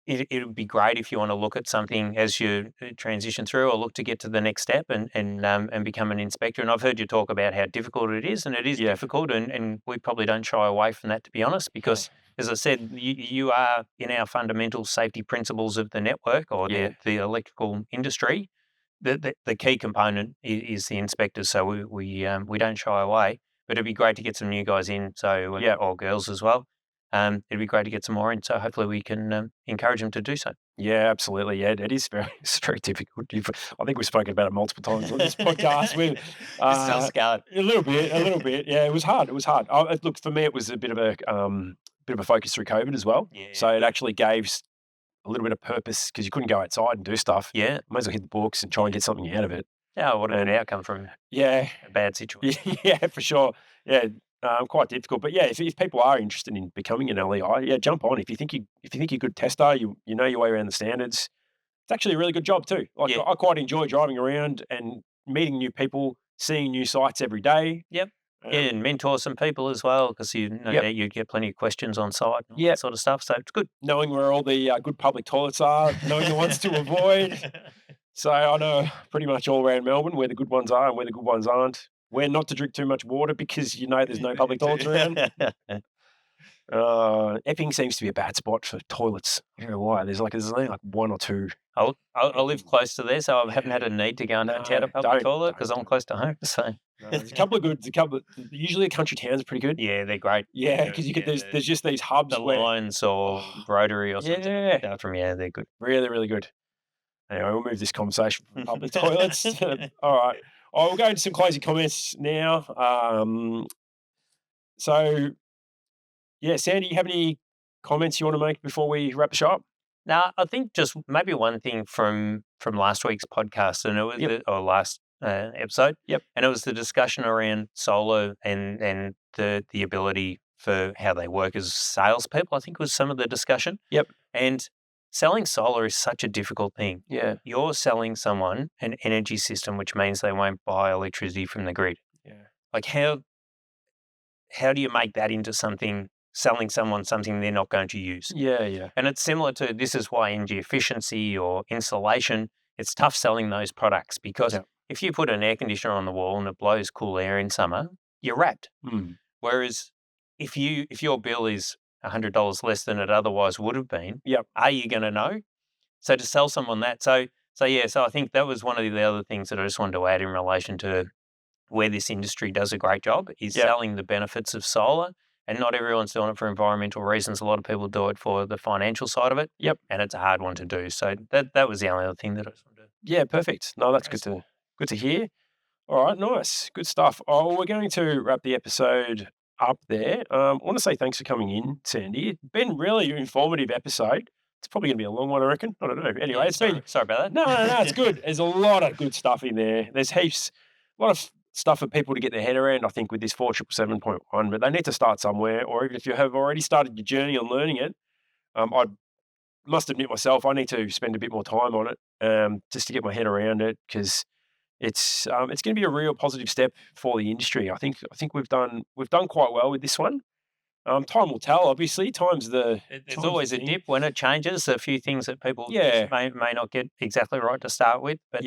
It would be great if you want to look at something as you transition through or look to get to the next step and become an inspector. And I've heard you talk about how difficult it is, and it is difficult, and we probably don't shy away from that, to be honest, because, as I said, you are in our fundamental safety principles of the network or the electrical industry. The key component is the inspectors, so we don't shy away. But it'd be great to get some new guys in, or girls as well. It'd be great to get some more in, so hopefully we can encourage them to do so. Yeah, absolutely. Yeah, it's very difficult. I think we've spoken about it multiple times on this podcast. Still scarred. A little bit. Yeah, it was hard. Look, for me, it was a bit of a focus through COVID as well. Yeah. So it actually gave a little bit of purpose because you couldn't go outside and do stuff. Yeah. Might as well hit the books and try and get something out of it. Yeah, what an outcome from a bad situation. Yeah, for sure. Yeah. Quite difficult, but if people are interested in becoming an LEI, jump on. If you think you're a good tester, you know your way around the standards. It's actually a really good job too. I quite enjoy driving around and meeting new people, seeing new sites every day. Yep. And mentor some people as well because you get plenty of questions on site and all that sort of stuff. So it's good. Knowing where all the good public toilets are, knowing the ones to avoid. So I know pretty much all around Melbourne where the good ones are and where the good ones aren't. Where not to drink too much water because there's no public toilets around. Epping seems to be a bad spot for toilets. I don't know why. There's only one or two. I live close to there, so I haven't had a need to go and out a public toilet because I'm close to home. So there's a couple of good. Usually, country towns are pretty good. Yeah, they're great. Yeah, because there's just these hubs, the Lions or Rotary or something. They're good. Really, really good. Anyway, we'll move this conversation from public toilets. All right. We'll go into some closing comments now. Sandy, you have any comments you want to make before we wrap the show up? No, I think just maybe one thing from last week's podcast, and it was or last episode. Yep. And it was the discussion around solar and the ability for how they work as salespeople. I think was some of the discussion. Yep. And selling solar is such a difficult thing. Yeah. You're selling someone an energy system, which means they won't buy electricity from the grid. Yeah. Like how do you make that into selling someone something they're not going to use? Yeah. And it's similar to this is why energy efficiency or insulation, it's tough selling those products because if you put an air conditioner on the wall and it blows cool air in summer, you're wrapped. Mm. Whereas if your bill is $100 less than it otherwise would have been, yep, are you going to know? So to sell someone that, so I think that was one of the other things that I just wanted to add in relation to where this industry does a great job is selling the benefits of solar. And not everyone's doing it for environmental reasons. A lot of people do it for the financial side of it. Yep. And it's a hard one to do. So that was the only other thing that I just wanted to. Yeah, perfect. No, that's good to hear. All right, nice. Good stuff. We're going to wrap the episode up there. I want to say thanks for coming in, Sandy. It's been really an informative episode. It's probably going to be a long one, I reckon. I don't know. Anyway, Yeah, it's been sorry about that. no, it's good. There's a lot of good stuff in there. There's heaps, a lot of stuff for people to get their head around, I think, with this 4777.1, but they need to start somewhere, or even if you have already started your journey on learning it, I must admit myself, I need to spend a bit more time on it just to get my head around it, because it's going to be a real positive step for the industry. I think we've done quite well with this one. Time will tell. Obviously, There's always a dip when it changes. A few things that people may not get exactly right to start with. But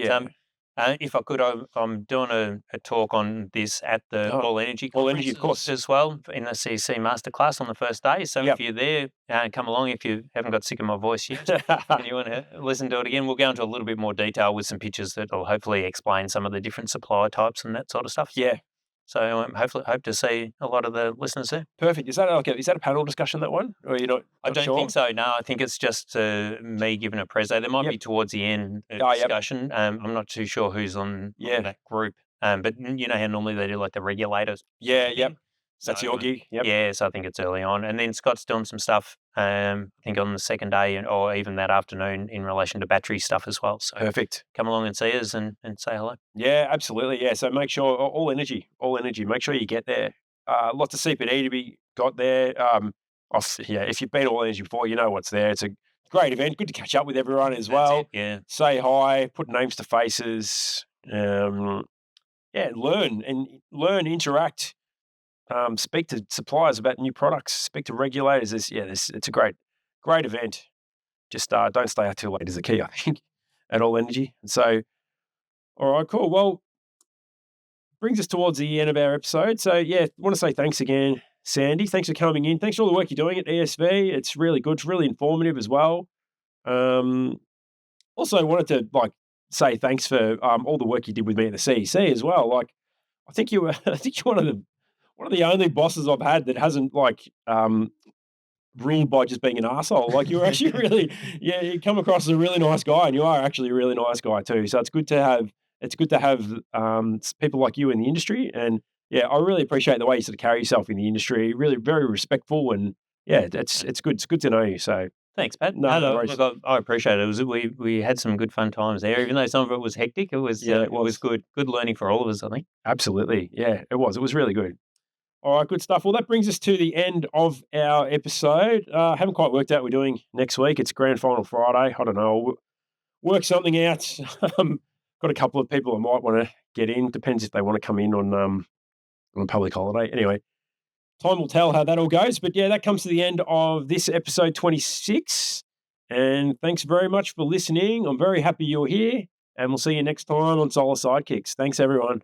if I could, I'm doing a talk on this at the All Energy conference, of course, as well, in the CC Masterclass on the first day. So if you're there, come along. If you haven't got sick of my voice yet and you want to listen to it again, we'll go into a little bit more detail with some pictures that will hopefully explain some of the different supply types and that sort of stuff. Yeah. So hopefully, hope to see a lot of the listeners there. Perfect. Is that a panel discussion, that one? Or you not? I don't think so. No, I think it's just me giving a preso. There might be towards the end a discussion. I'm not too sure who's on that group. But you know how normally they do like the regulators. Yeah. Yep. So that's your gig. Yep. Yeah. So I think it's early on, and then Scott's doing some stuff. I think on the second day or even that afternoon in relation to battery stuff as well. So perfect. Come along and see us and say hello. Yeah, absolutely. Yeah. So make sure all energy. Make sure you get there. Lots of CPD to be got there. If you've been All Energy before, you know what's there. It's a great event. Good to catch up with everyone as well. Yeah. Say hi. Put names to faces. Learn, interact. Speak to suppliers about new products. Speak to regulators. It's a great event. Just don't stay out too late is the key, I think, at All Energy. And so, all right, cool. Well, brings us towards the end of our episode. So, I want to say thanks again, Sandy. Thanks for coming in. Thanks for all the work you're doing at ESV. It's really good. It's really informative as well. Also wanted to say thanks for all the work you did with me at the CEC as well. I think you're one of the only bosses I've had that hasn't ruled by just being an arsehole. You're actually really, you come across as a really nice guy, and you are actually a really nice guy too. So it's good to have people like you in the industry. And I really appreciate the way you sort of carry yourself in the industry. Really very respectful, and it's good. It's good to know you. So thanks, Pat. No, look, I appreciate it. We had some good fun times there, even though some of it was hectic. It was good learning for all of us, I think. Absolutely, it was. It was really good. All right, good stuff. Well, that brings us to the end of our episode. Haven't quite worked out what we're doing next week. It's Grand Final Friday. I don't know. I'll work something out. Got a couple of people I might want to get in. Depends if they want to come in on a public holiday. Anyway, time will tell how that all goes. But that comes to the end of this episode 26. And thanks very much for listening. I'm very happy you're here. And we'll see you next time on Solar Sidekicks. Thanks, everyone.